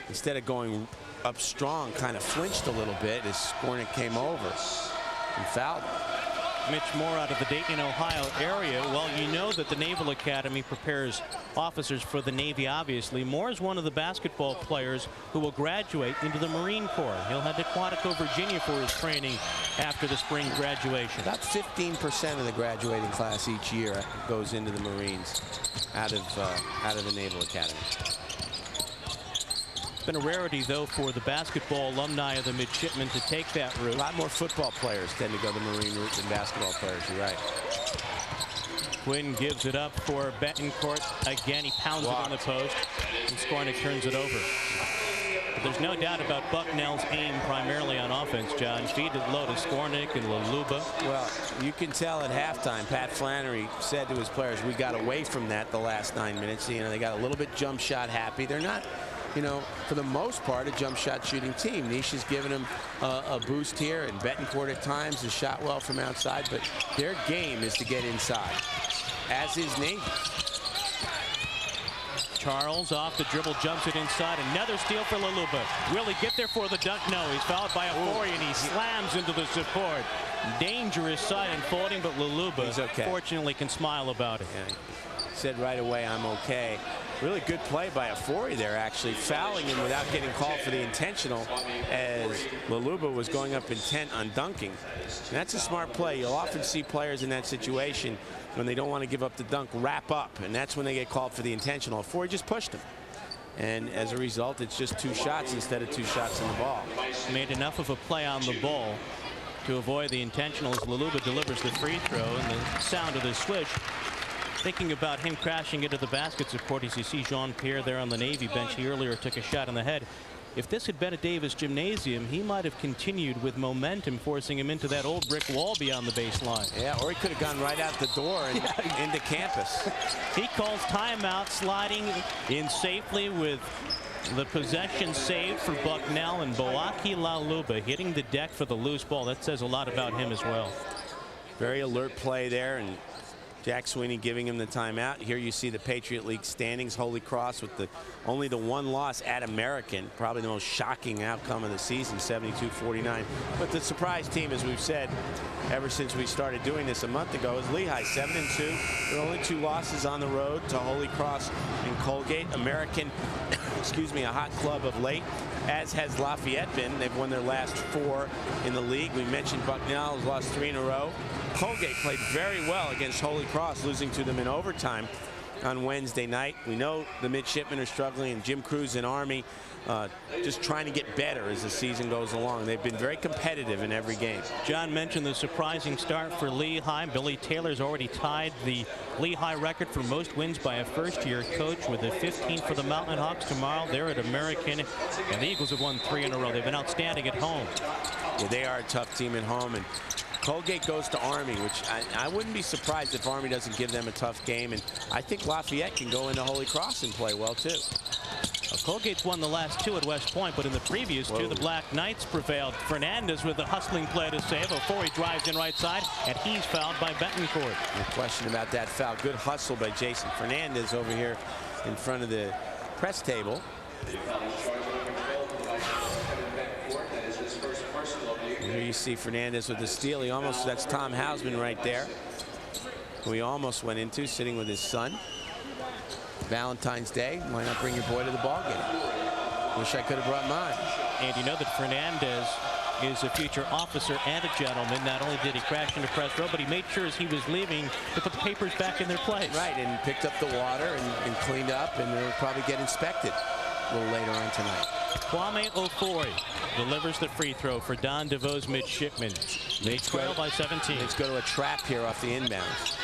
instead of going up strong, kind of flinched a little bit as Skornick came over and fouled him. Mitch Moore out of the Dayton, Ohio area. Well, you know that the Naval Academy prepares officers for the Navy, obviously. Moore is one of the basketball players who will graduate into the Marine Corps. He'll head to Quantico, Virginia for his training after the spring graduation. About 15% of the graduating class each year goes into the Marines out of the Naval Academy. It's been a rarity, though, for the basketball alumni of the midshipmen to take that route. A lot more football players tend to go the Marine route than basketball players. You're right. Quinn gives it up for Betancourt. Again, he pounds it on the post, and Skornick turns it over. But there's no doubt about Bucknell's aim primarily on offense, John. Feed it low to Skornick and Laluba. Well, you can tell at halftime, Pat Flannery said to his players, we got away from that the last 9 minutes. You know, they got a little bit jump shot happy. They're not, you know, for the most part, a jump shot shooting team. Nish is giving them a boost here, and Betancourt at times has shot well from outside, but their game is to get inside, as is Navy. Charles off the dribble, jumps it inside. Another steal for Laluba. Will he get there for the dunk? No, he's fouled by Ofori, and he slams into the support. Dangerous side unfolding, but Laluba fortunately can smile about it. Yeah, he said right away, I'm okay. Really good play by Ofori there, actually, fouling him without getting called for the intentional, as Laluba was going up intent on dunking. And that's a smart play. You'll often see players in that situation, when they don't want to give up the dunk, wrap up, and that's when they get called for the intentional. Ofori just pushed him, and as a result, it's just 2 shots instead of 2 shots on the ball. Made enough of a play on the ball to avoid the intentionals. Laluba delivers the free throw, and the sound of the swish. Thinking about him crashing into the baskets, of course, you see Jean-Pierre there on the Navy bench. He earlier took a shot in the head. If this had been a Davis Gymnasium, he might have continued with momentum, forcing him into that old brick wall beyond the baseline. Yeah, or he could have gone right out the door and into campus. He calls timeout, sliding in safely with the possession saved for Bucknell, and Boaki Laluba hitting the deck for the loose ball. That says a lot about him as well. Very alert play there, and Jack Sweeney giving him the timeout. Here you see the Patriot League standings. Holy Cross with only the 1 loss at American. Probably the most shocking outcome of the season, 72-49. But the surprise team, as we've said ever since we started doing this a month ago, is Lehigh, 7-2. There are only 2 losses on the road to Holy Cross and Colgate. American, excuse me, a hot club of late, as has Lafayette been. They've won their last 4 in the league. We mentioned Bucknell has lost 3 in a row. Colgate played very well against Holy Cross, losing to them in overtime on Wednesday night. We know the midshipmen are struggling, and Jim Cruz and Army just trying to get better as the season goes along. They've been very competitive in every game. John mentioned the surprising start for Lehigh. Billy Taylor's already tied the Lehigh record for most wins by a first-year coach with a 15 for the Mountain Hawks tomorrow. They're at American, and the Eagles have won 3 in a row. They've been outstanding at home. Yeah, they are a tough team at home, and Colgate goes to Army, which I wouldn't be surprised if Army doesn't give them a tough game, and I think Lafayette can go into Holy Cross and play well too. Colgate's won the last 2 at West Point, but in the previous 2, the Black Knights prevailed. Fernandez with a hustling play to save. Ofori drives in right side, and he's fouled by Betancourt. No question about that foul. Good hustle by Jason Fernandez over here in front of the press table. Here you see Fernandez with the steal. He almost, that's Tom Hausman right there, who he almost went into, sitting with his son. Valentine's Day, why not bring your boy to the ball game? Wish I could have brought mine. And you know that Fernandez is a future officer and a gentleman. Not only did he crash into press row, but he made sure as he was leaving to put the papers back in their place. Right, and picked up the water and cleaned up, and they'll probably get inspected a little later on tonight. Kwame Ofori delivers the free throw for Don DeVoe's midshipmen. They trail by 17. Let's go to a trap here off the inbounds.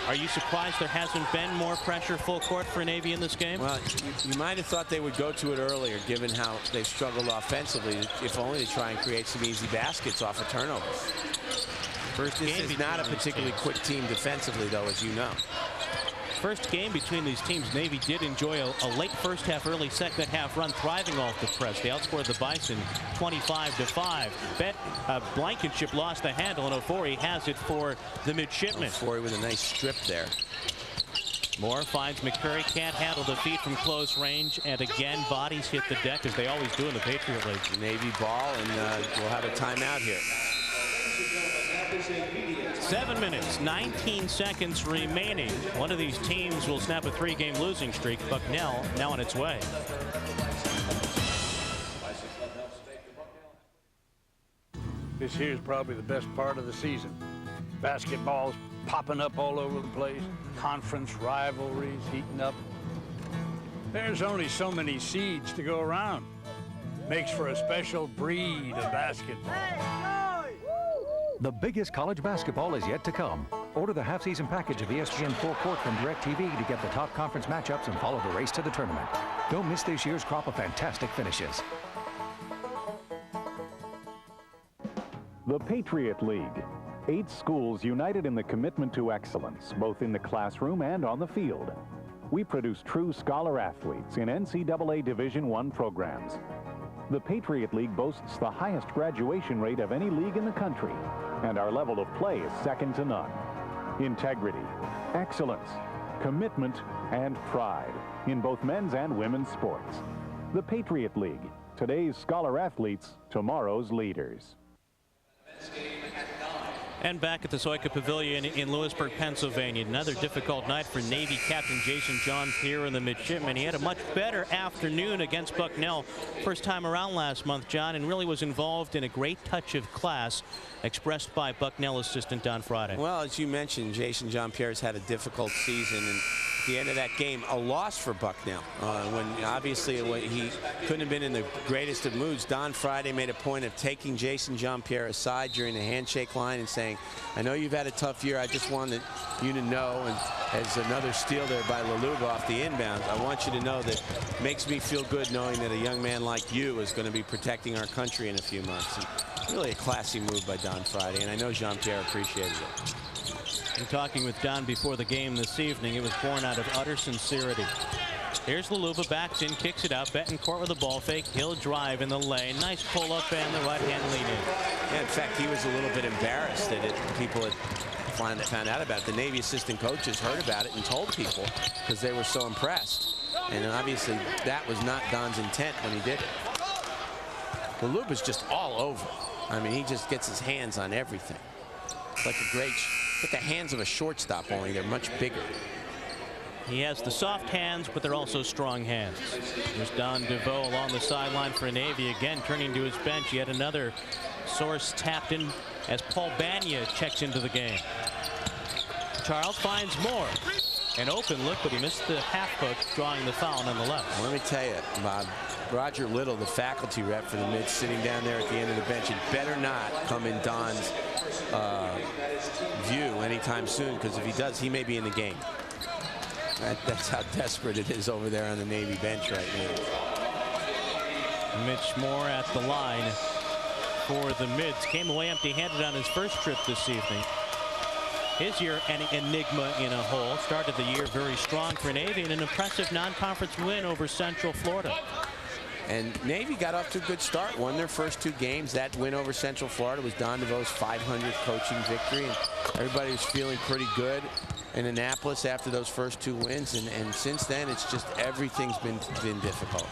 Are you surprised there hasn't been more pressure full court for Navy in this game? Well, you might have thought they would go to it earlier, given how they've struggled offensively, if only to try and create some easy baskets off of turnovers. This is not a particularly quick team defensively, though, as you know. First game between these teams, Navy did enjoy a late first half, early second half run, thriving off the press. They outscored the Bison 25-5. Blankenship lost the handle, and Ofori has it for the midshipmen. Ofori with a nice strip there. Moore finds McCurry, can't handle the feed from close range, and again bodies hit the deck as they always do in the Patriot League. Navy ball, and we'll have a timeout here. 7 minutes, 19 seconds remaining. One of these teams will snap a 3-game losing streak. Bucknell now on its way. This here's probably the best part of the season. Basketball's popping up all over the place. Conference rivalries heating up. There's only so many seeds to go around. Makes for a special breed of basketball. The biggest college basketball is yet to come. Order the half-season package of ESPN 4 Court from DirecTV to get the top conference matchups and follow the race to the tournament. Don't miss this year's crop of fantastic finishes. The Patriot League. 8 schools united in the commitment to excellence, both in the classroom and on the field. We produce true scholar athletes in NCAA Division I programs. The Patriot League boasts the highest graduation rate of any league in the country, and our level of play is second to none. Integrity, excellence, commitment, and pride in both men's and women's sports. The Patriot League, today's scholar athletes, tomorrow's leaders. And back at the Soika Pavilion in Lewisburg, Pennsylvania. Another difficult night for Navy captain Jason Jean-Pierre and the midshipmen. He had a much better afternoon against Bucknell first time around last month, John, and really was involved in a great touch of class expressed by Bucknell assistant Don Friday. Well, as you mentioned, Jason Jean-Pierre's had a difficult season, and at the end of that game, a loss for Bucknell. When obviously he couldn't have been in the greatest of moods. Don Friday made a point of taking Jason Jean-Pierre aside during the handshake line and saying, I know you've had a tough year. I just wanted you to know, and as another steal there by Laluba off the inbounds, I want you to know that it makes me feel good knowing that a young man like you is going to be protecting our country in a few months. And really a classy move by Don Friday, and I know Jean-Pierre appreciated it. In talking with Don before the game this evening, it was born out of utter sincerity. Here's Laluba, backs in, kicks it out. Betancourt with a ball fake. He'll drive in the lane. Nice pull-up and the right-hand lead in. Yeah, in fact, he was a little bit embarrassed that people had found out about it. The Navy assistant coaches heard about it and told people because they were so impressed. And obviously, that was not Don's intent when he did it. Laluba's just all over. I mean, he just gets his hands on everything. It's like the hands of a shortstop, only they're much bigger. He has the soft hands, but they're also strong hands. There's Don DeVoe along the sideline for Navy, again turning to his bench. Yet another source tapped in as Paul Banya checks into the game. Charles finds more. An open look, but he missed the half hook, drawing the foul nonetheless. Well, let me tell you, Bob, Roger Little, the faculty rep for the Mids, sitting down there at the end of the bench, it better not come in Don's view anytime soon, because if he does, he may be in the game. That's how desperate it is over there on the Navy bench right now. Mitch Moore at the line for the Mids. Came away empty-handed on his first trip this evening. His year an enigma in a hole. Started the year very strong for Navy and an impressive non-conference win over Central Florida. And Navy got off to a good start, won their first 2 games. That win over Central Florida was Don DeVoe's 500th coaching victory, and everybody was feeling pretty good in Annapolis after those first 2 wins. And since then, it's just everything's been difficult.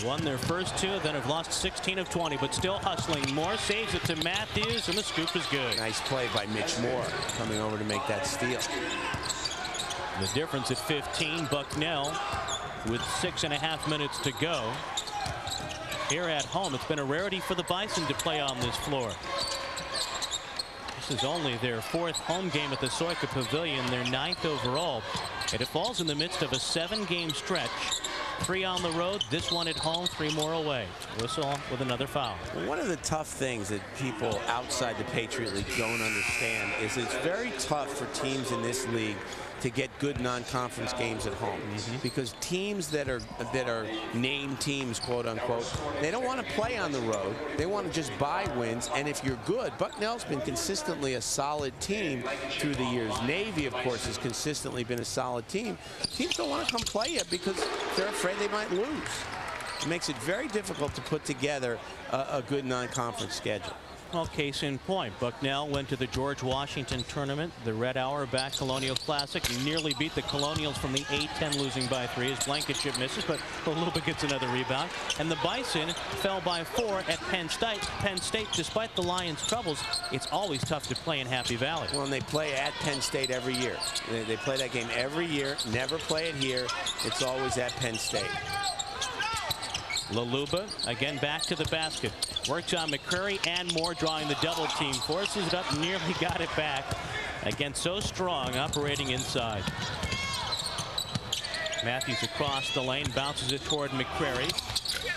Won their first 2, then have lost 16 of 20, but still hustling. Moore saves it to Matthews, and the scoop is good. Nice play by Mitch Moore coming over to make that steal. The difference at 15, Bucknell with 6.5 minutes to go. Here at home, it's been a rarity for the Bison to play on this floor. This is only their 4th home game at the Soika Pavilion, their 9th overall. And it falls in the midst of a 7-game stretch. 3 on the road, this one at home, 3 more away. Whistle with another foul. One of the tough things that people outside the Patriot League don't understand is it's very tough for teams in this league to get good non-conference games at home, because teams that are named teams, quote unquote, they don't want to play on the road. They want to just buy wins, and if you're good, Bucknell's been consistently a solid team through the years. Navy, of course, has consistently been a solid team. Teams don't want to come play it because they're afraid they might lose. It makes it very difficult to put together a good non-conference schedule. Well, case in point, Bucknell went to the George Washington tournament, the Red Auerbach Colonial Classic, nearly beat the Colonials from the A-10 losing by 3 as Blankenship misses, but Laluba gets another rebound. And the Bison fell by 4 at Penn State. Despite the Lions' troubles, it's always tough to play in Happy Valley. Well, and they play at Penn State every year. They play that game every year, never play it here. It's always at Penn State. Laluba again back to the basket. Works on McCurry and Moore drawing the double team. Forces it up, nearly got it back. Again, so strong operating inside. Matthews across the lane, bounces it toward McCrary.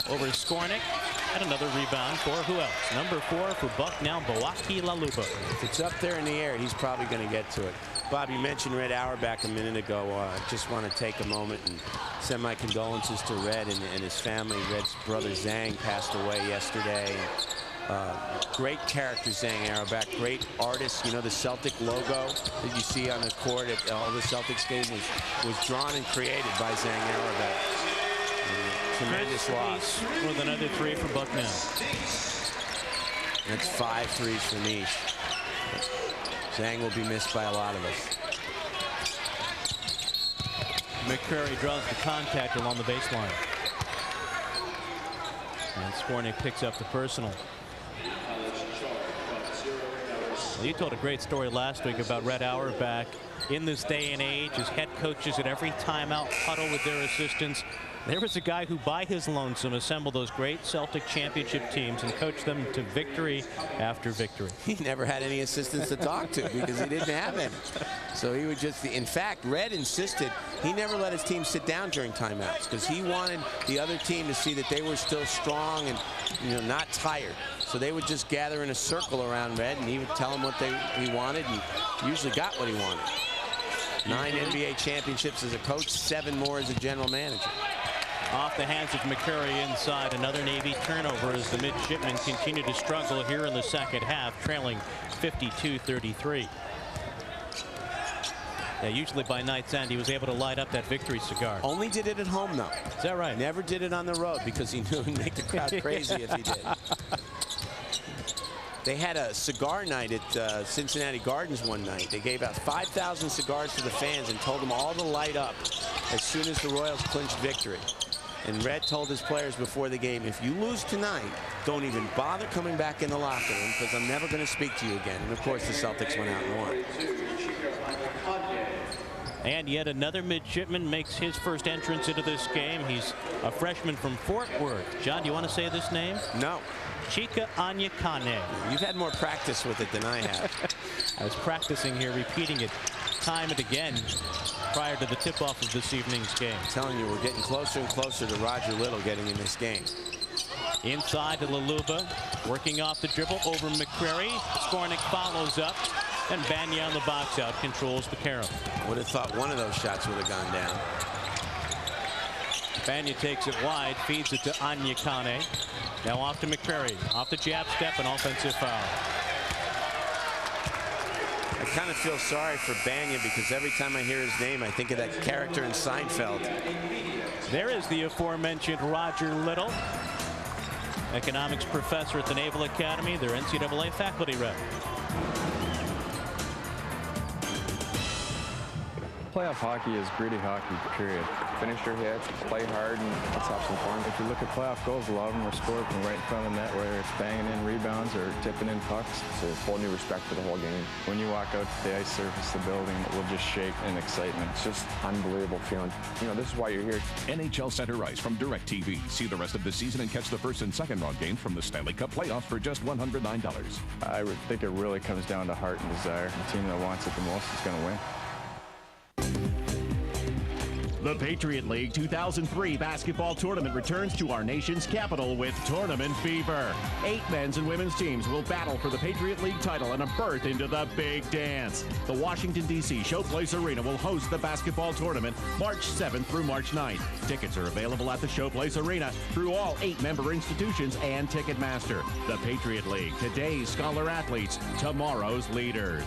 Over to Skornick. And another rebound for who else? Number 4 for Bucknell, Boaki Laluba. If it's up there in the air, he's probably going to get to it. Bob, you mentioned Red Auerbach a minute ago. I just want to take a moment and send my condolences to Red and his family. Red's brother Zhang passed away yesterday. Great character, Zhang Auerbach. Great artist. You know, the Celtic logo that you see on the court at all the Celtics games was drawn and created by Zhang Auerbach. Tremendous loss. With another 3 for Bucknell. That's 5 threes for Niche. Zhang will be missed by a lot of us. McCurry draws the contact along the baseline. And Skornick picks up the personal. Well, you told a great story last week about Red Auerbach. In this day and age, as head coaches at every timeout huddle with their assistants. There was a guy who, by his lonesome, assembled those great Celtic championship teams and coached them to victory after victory. He never had any assistants to talk to because he didn't have any. So he would just, in fact, Red insisted he never let his team sit down during timeouts because he wanted the other team to see that they were still strong and, you know, not tired. So they would just gather in a circle around Red, and he would tell them what he wanted, and usually got what he wanted. 9 NBA championships as a coach, 7 more as a general manager. Off the hands of McCurry inside. Another Navy turnover as the midshipmen continue to struggle here in the second half, trailing 52-33. Yeah, usually by night's end, he was able to light up that victory cigar. Only did it at home, though. Is that right? Never did it on the road because he knew it would make the crowd crazy if he did. They had a cigar night at Cincinnati Gardens one night. They gave out 5,000 cigars to the fans and told them all to light up as soon as the Royals clinched victory. And Red told his players before the game, if you lose tonight, don't even bother coming back in the locker room because I'm never going to speak to you again. And, of course, the Celtics went out and won. And yet another midshipman makes his first entrance into this game. He's a freshman from Fort Worth. John, do you want to say this name? No. Chika Anyakane. You've had more practice with it than I have. I was practicing here, repeating it time and again prior to the tip-off of this evening's game. I'm telling you, we're getting closer and closer to Roger Little getting in this game. Inside to Laluba, working off the dribble over McCrary. Skornick follows up, and Banya on the box out controls the carom. Would have thought one of those shots would have gone down. Banya takes it wide, feeds it to Anyakane. Now off to McCrary. Off the jab step, an offensive foul. I kind of feel sorry for Banya because every time I hear his name, I think of that character in Seinfeld. There is the aforementioned Roger Little, economics professor at the Naval Academy, their NCAA faculty rep. Playoff hockey is gritty hockey, period. Finish your hits, play hard, and let's have some fun. If you look at playoff goals, a lot of them are scored from right in front of the net, whether it's banging in rebounds or tipping in pucks. It's a whole new respect for the whole game. When you walk out to the ice surface, the building will just shake in excitement. It's just unbelievable feeling. You know, this is why you're here. NHL Center Ice from DirecTV. See the rest of the season and catch the first and second round games from the Stanley Cup playoffs for just $109. I think it really comes down to heart and desire. The team that wants it the most is going to win. The Patriot League 2003 basketball tournament returns to our nation's capital with tournament fever. 8 men's and women's teams will battle for the Patriot League title and a berth into the big dance. The Washington, D.C. Showplace Arena will host the basketball tournament March 7th through March 9th. Tickets are available at the Showplace Arena through all 8 member institutions and Ticketmaster. The Patriot League, today's scholar athletes, tomorrow's leaders.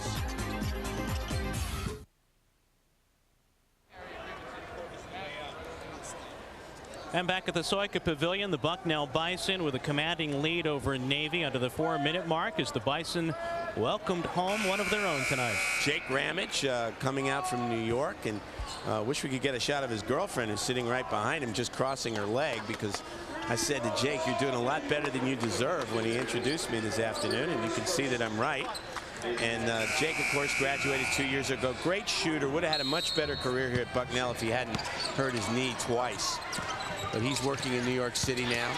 And back at the Soika Pavilion, the Bucknell Bison with a commanding lead over Navy under the 4-minute mark as the Bison welcomed home one of their own tonight. Jake Ramage coming out from New York, and wish we could get a shot of his girlfriend who's sitting right behind him just crossing her leg, because I said to Jake, you're doing a lot better than you deserve when he introduced me this afternoon, and you can see that I'm right. And Jake, of course, graduated 2 years ago. Great shooter. Would have had a much better career here at Bucknell if he hadn't hurt his knee twice. But he's working in New York City now.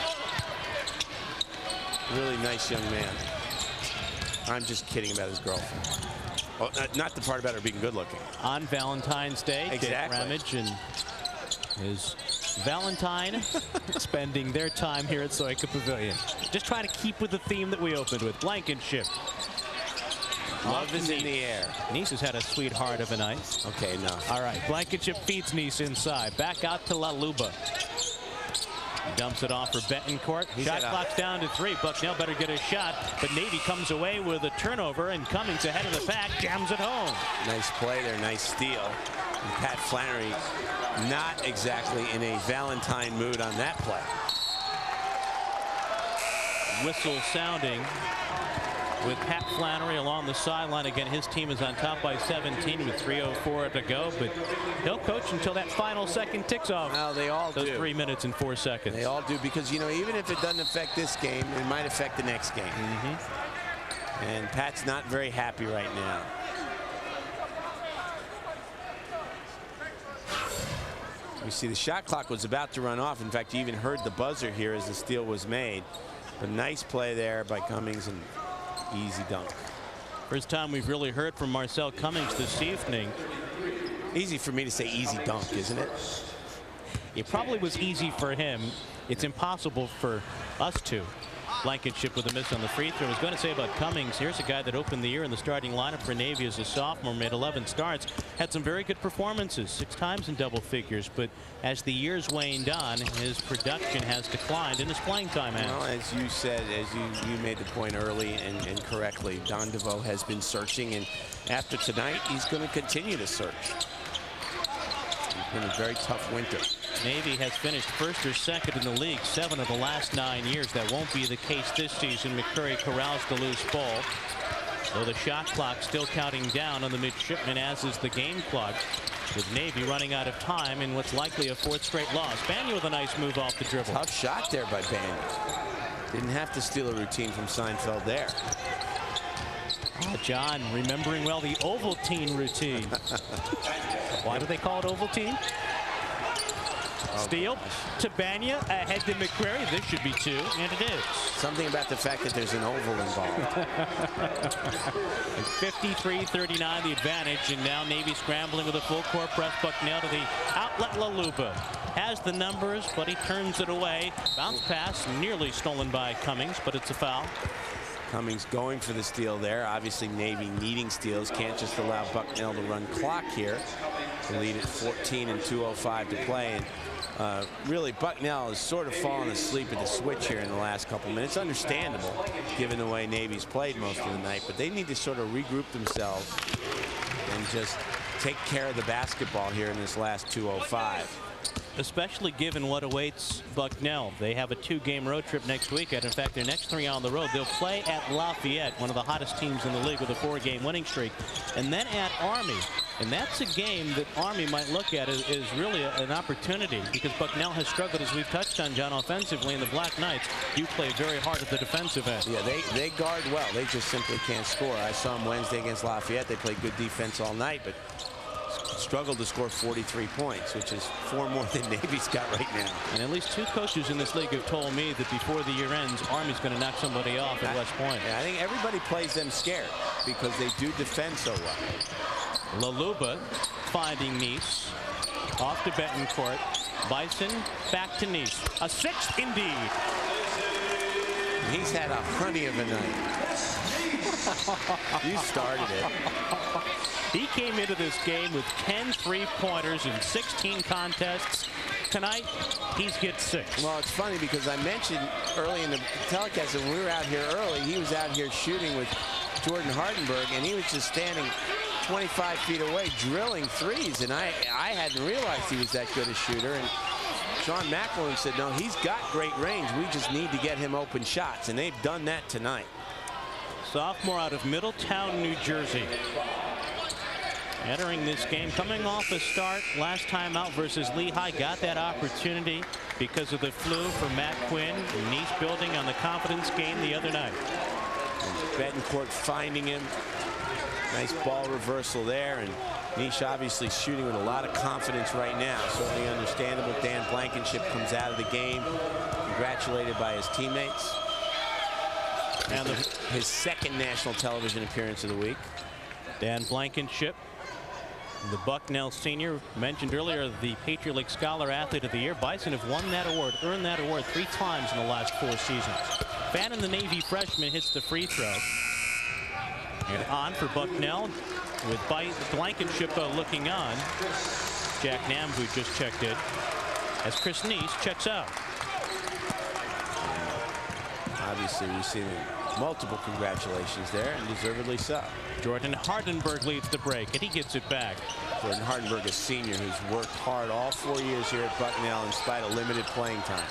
Really nice young man. I'm just kidding about his girlfriend. Oh, not the part about her being good looking. On Valentine's Day, exactly. Jake Ramage and his Valentine spending their time here at Soika Pavilion. Just trying to keep with the theme that we opened with. Blankenship. Love is in the air. Nice has had a sweetheart of a night. Okay, enough. All right, Blankenship feeds Nice inside. Back out to Laluba. He dumps it off for Betancourt. Shot clock's down to 3. Bucknell better get a shot, but Navy comes away with a turnover, and Cummings ahead of the pack, jams it home. Nice play there, nice steal. And Pat Flannery not exactly in a Valentine mood on that play. Whistle sounding with Pat Flannery along the sideline. Again, his team is on top by 17 with 3:04 to go, but he'll coach until that final second ticks off. Well, they all those do. 3 minutes and 4 seconds. They all do, because, you know, even if it doesn't affect this game, it might affect the next game. And Pat's not very happy right now. We see the shot clock was about to run off. In fact, you even heard the buzzer here as the steal was made. But nice play there by Cummings, and easy dunk. First time we've really heard from Marcel Cummings this evening. Easy for me to say easy dunk, isn't it? It probably was easy for him. It's impossible for us to. Blankenship with a miss on the free throw. I was going to say about Cummings, here's a guy that opened the year in the starting lineup for Navy as a sophomore, made 11 starts, had some very good performances, 6 times in double figures, but as the years waned on, his production has declined and his playing time has. Well, as you said, as you made the point early and correctly, Don DeVoe has been searching, and after tonight, he's going to continue to search. It's been a very tough winter. Navy has finished first or second in the league 7 of the last 9 years. That won't be the case this season. McCurry corrals the loose ball. Though the shot clock still counting down on the midshipmen, as is the game clock, with Navy running out of time in what's likely a 4th straight loss. Banya with a nice move off the dribble. Tough shot there by Banya. Didn't have to steal a routine from Seinfeld there. John remembering well the Ovaltine routine. Why do they call it Ovaltine? Steal to Banya, ahead to McCrary. This should be 2, and it is. Something about the fact that there's an oval involved. 53-39 the advantage, and now Navy scrambling with a full court press. Bucknell to the outlet. Laluba has the numbers, but he turns it away. Bounce pass nearly stolen by Cummings, but it's a foul. Cummings going for the steal there. Obviously, Navy needing steals. Can't just allow Bucknell to run clock here. To lead at 14 and 2:05 to play. And really, Bucknell has sort of fallen asleep at the switch here in the last couple minutes. Understandable, given the way Navy's played most of the night. But they need to sort of regroup themselves and just take care of the basketball here in this last 2:05. Especially given what awaits Bucknell. They have a 2-game road trip next weekend. In fact, their next 3 on the road. They'll play at Lafayette, one of the hottest teams in the league with a 4-game winning streak, and then at Army. And that's a game that Army might look at as really an opportunity, because Bucknell has struggled, as we've touched on, John, offensively, and the Black Knights do play very hard at the defensive end. Yeah, they guard well. They just simply can't score. I saw them Wednesday against Lafayette. They played good defense all night, but struggled to score 43 points, which is 4 more than Navy's got right now. And at least 2 coaches in this league have told me that before the year ends, Army's going to knock somebody off at West Point. Yeah, I think everybody plays them scared because they do defend so well. Laluba finding Nice. Off to Betancourt. Bison back to Nice. A 6th indeed. He's had a honey of a night. You started it. He came into this game with 10 3-pointers in 16 contests. Tonight, he's get 6. Well, it's funny because I mentioned early in the telecast that when we were out here early, he was out here shooting with Jordan Hardenberg, and he was just standing 25 feet away drilling threes, and I hadn't realized he was that good a shooter. And Sean McElwain said, no, he's got great range. We just need to get him open shots, and they've done that tonight. Sophomore out of Middletown, New Jersey. Entering this game, coming off a start last time out versus Lehigh, got that opportunity because of the flu for Matt Quinn. Nice building on the confidence gain the other night. Betancourt finding him. Nice ball reversal there, and Niche obviously shooting with a lot of confidence right now. Certainly understandable. Dan Blankenship comes out of the game, congratulated by his teammates. And his second national television appearance of the week. Dan Blankenship, the Bucknell senior, mentioned earlier, the Patriot League Scholar Athlete of the Year. Bison have won that award, earned that award 3 times in the last 4 seasons. Fannin, the Navy freshman, hits the free throw. And on for Bucknell with Blankenship looking on. Jack Nambu just checked in as Chris Neese checks out. Obviously, we see multiple congratulations there, and deservedly so. Jordan Hardenberg leads the break, and he gets it back. Jordan Hardenberg, a senior who's worked hard all 4 years here at Bucknell in spite of limited playing time.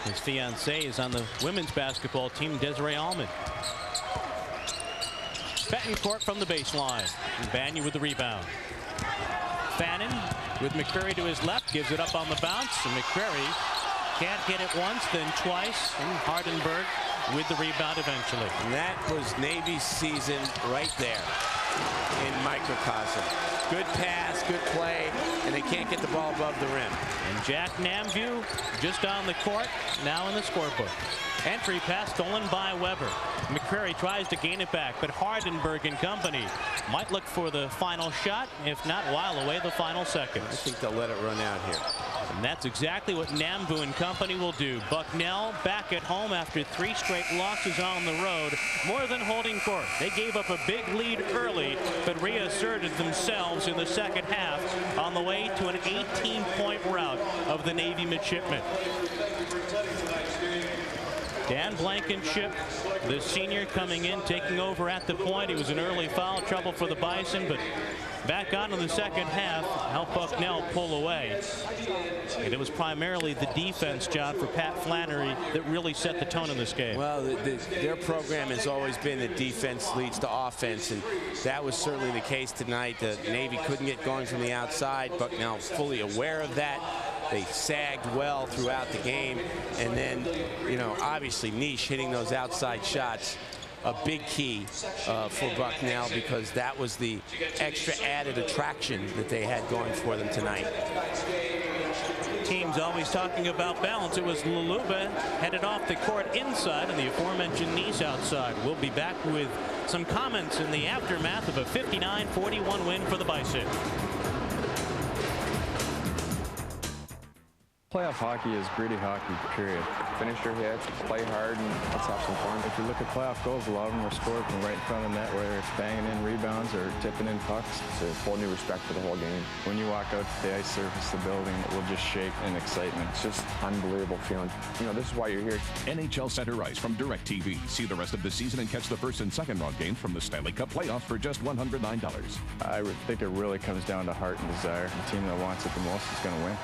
His fiancée is on the women's basketball team, Desiree Allman. Betancourt from the baseline. And Banyu with the rebound. Fannin with McCreary to his left, gives it up on the bounce, and McCreary can't hit it once, then twice, and Hardenberg with the rebound eventually. And that was Navy's season right there in microcosm. Good pass, good play, and they can't get the ball above the rim. And Jack Nambu just on the court, now in the scorebook. Entry pass stolen by Weber. McCreary tries to gain it back, but Hardenberg and company might look for the final shot, if not while away the final seconds. I think they'll let it run out here. And that's exactly what Nambu and company will do. Bucknell back at home after 3 straight losses on the road, more than holding court. They gave up a big lead early, but reasserted themselves in the second half on the way to an 18-point rout of the Navy midshipmen. Dan Blankenship, the senior, coming in, taking over at the point. He was in early foul trouble for the Bison, but back on in the second half, helped Bucknell pull away. And it was primarily the defense, John, for Pat Flannery that really set the tone in this game. Well, their program has always been that defense leads to offense, and that was certainly the case tonight. The Navy couldn't get going from the outside. Bucknell was fully aware of that. They sagged well throughout the game, and then, you know, obviously Niche hitting those outside shots, a big key for Bucknell, because that was the extra added attraction that they had going for them tonight. Teams always talking about balance. It was Luluba headed off the court inside, and the aforementioned Nice outside. We'll be back with some comments in the aftermath of a 59-41 win for the Bison. Playoff hockey is gritty hockey, period. Finish your hits, play hard, and let's have some fun. If you look at playoff goals, a lot of them are scored from right in front of the net, whether it's banging in rebounds or tipping in pucks. It's a whole new respect for the whole game. When you walk out to the ice surface, the building will just shake in excitement. It's just unbelievable feeling. You know, this is why you're here. NHL Center Ice from DirecTV. See the rest of the season and catch the first and second round games from the Stanley Cup playoffs for just $109. I think it really comes down to heart and desire. The team that wants it the most is going to win.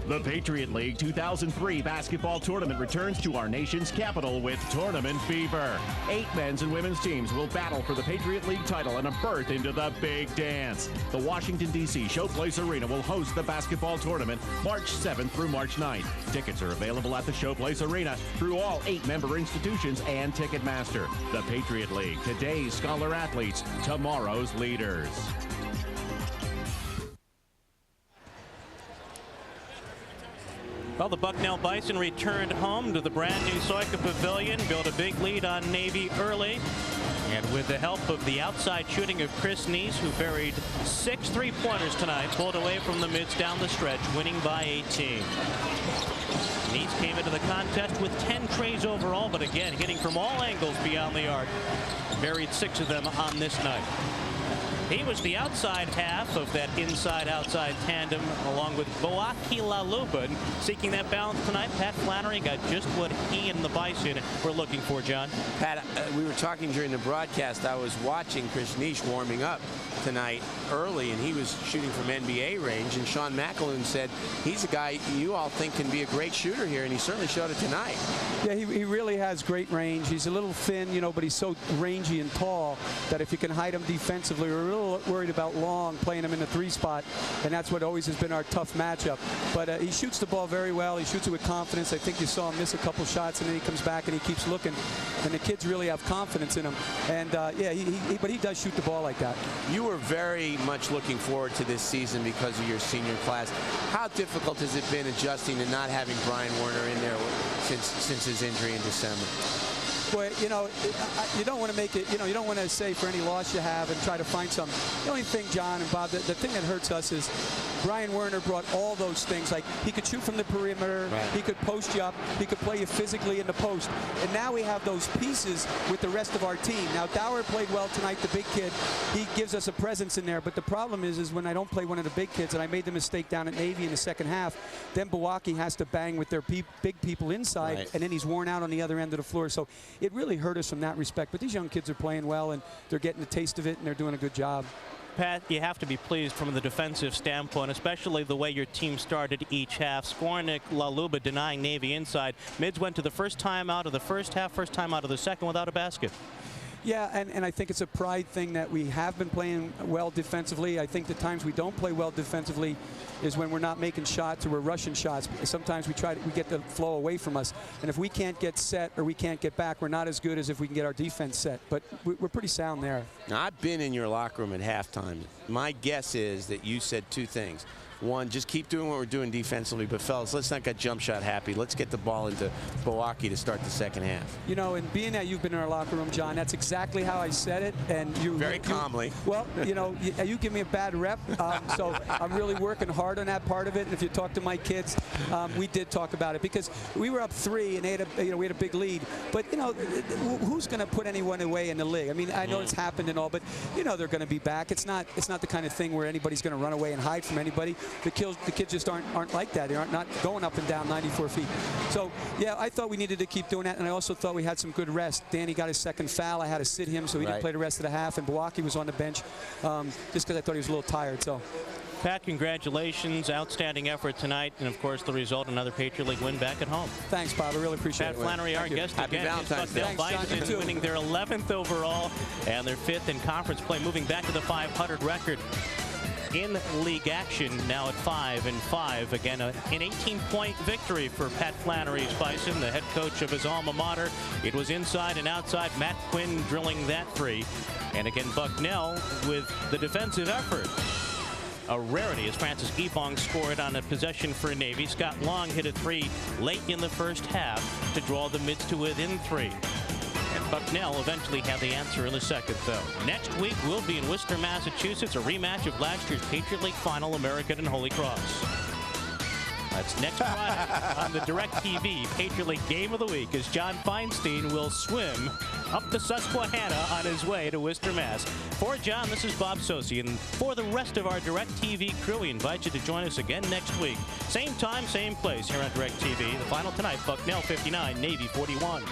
The Patriot League 2003 basketball tournament returns to our nation's capital with tournament fever. 8 men's and women's teams will battle for the Patriot League title and a berth into the big dance. The Washington, D.C. Showplace Arena will host the basketball tournament March 7th through March 9th. Tickets are available at the Showplace Arena through all 8 member institutions and Ticketmaster. The Patriot League, today's scholar athletes, tomorrow's leaders. Well, the Bucknell Bison returned home to the brand new Soika Pavilion, built a big lead on Navy early. And with the help of the outside shooting of Chris Neese, who buried 6 3-pointers tonight, pulled away from the mids down the stretch, winning by 18. Neese came into the contest with 10 trays overall, but again, hitting from all angles beyond the arc. Buried 6 of them on this night. He was the outside half of that inside-outside tandem, along with Boaki Laluba. Seeking that balance tonight, Pat Flannery got just what he and the Bison were looking for, John. Pat, we were talking during the broadcast. I was watching Chris Nish warming up tonight early, and he was shooting from NBA range. And Sean McAloon said he's a guy you all think can be a great shooter here, and he certainly showed it tonight. Yeah, he really has great range. He's a little thin, you know, but he's so rangy and tall that if you can hide him defensively, we're a little worried about Long playing him in the 3 spot, and that's what always has been our tough matchup. But he shoots the ball very well. He shoots it with confidence. I think you saw him miss a couple shots, and then he comes back and he keeps looking. And the kids really have confidence in him. And yeah, but he does shoot the ball like that. You were very much looking forward to this season because of your senior class. How difficult has it been adjusting to not having Brian Werner in there since his injury in December? Boy, you know, you don't want to make it, you know, you don't want to say for any loss you have and try to find some. The only thing, John and Bob, the thing that hurts us is Brian Werner brought all those things. Like, he could shoot from the perimeter, right. He could post you up, he could play you physically in the post. And now we have those pieces with the rest of our team. Now, Dower played well tonight, the big kid. He gives us a presence in there. But the problem is when I don't play one of the big kids, and I made the mistake down at Navy in the second half, then Milwaukee has to bang with their big people inside, right. And then he's worn out on the other end of the floor. So it really hurt us from that respect. But these young kids are playing well, and they're getting a taste of it, and they're doing a good job. Pat, you have to be pleased from the defensive standpoint, especially the way your team started each half. Skornik, Laluba denying Navy inside. Mids went to the first time out of the first half, first time out of the second without a basket. Yeah, and I think it's a pride thing that we have been playing well defensively. I think the times we don't play well defensively is when we're not making shots or we're rushing shots. Sometimes we get the flow away from us. And if we can't get set or we can't get back, we're not as good as if we can get our defense set. But we're pretty sound there. Now, I've been in your locker room at halftime. My guess is that you said 2 things. One, just keep doing what we're doing defensively. But, fellas, let's not get jump shot happy. Let's get the ball into Milwaukee to start the second half. You know, and being that you've been in our locker room, John, that's exactly how I said it. And very calmly. Well, you know, you give me a bad rep. So I'm really working hard on that part of it. And if you talk to my kids, we did talk about it. Because we were up 3, and they had we had a big lead. But, you know, who's going to put anyone away in the league? I mean, I know it's happened and all, but, you know, they're going to be back. It's not the kind of thing where anybody's going to run away and hide from anybody. The kids just aren't like that. They aren't not going up and down 94 feet. So, yeah, I thought we needed to keep doing that, and I also thought we had some good rest. Danny got his second foul. I had to sit him, so he didn't play the rest of the half, and Milwaukee was on the bench just because I thought he was a little tired. So. Pat, congratulations. Outstanding effort tonight. And, of course, the result, another Patriot League win back at home. Thanks, Bob. I really appreciate it. Pat Flannery, our guest again. Bucknell Bison winning their 11th overall and their 5th in conference play, moving back to the 500 record in league action, now at 5-5. Again, an 18-point victory for Pat Flannery's Bison, the head coach of his alma mater. It was inside and outside. Matt Quinn drilling that 3. And again, Bucknell with the defensive effort. A rarity as Francis Ebong scored on a possession for Navy. Scott Long hit a 3 late in the first half to draw the Mids to within 3. And Bucknell eventually had the answer in the second, though. Next week, we'll be in Worcester, Massachusetts, a rematch of last year's Patriot League final, American and Holy Cross. That's next Friday on the DirecTV Patriot League Game of the Week, as John Feinstein will swim up the Susquehanna on his way to Worcester, Mass. For John, this is Bob Sosi, and for the rest of our DirecTV crew, we invite you to join us again next week. Same time, same place here on DirecTV. The final tonight, Bucknell 59, Navy 41.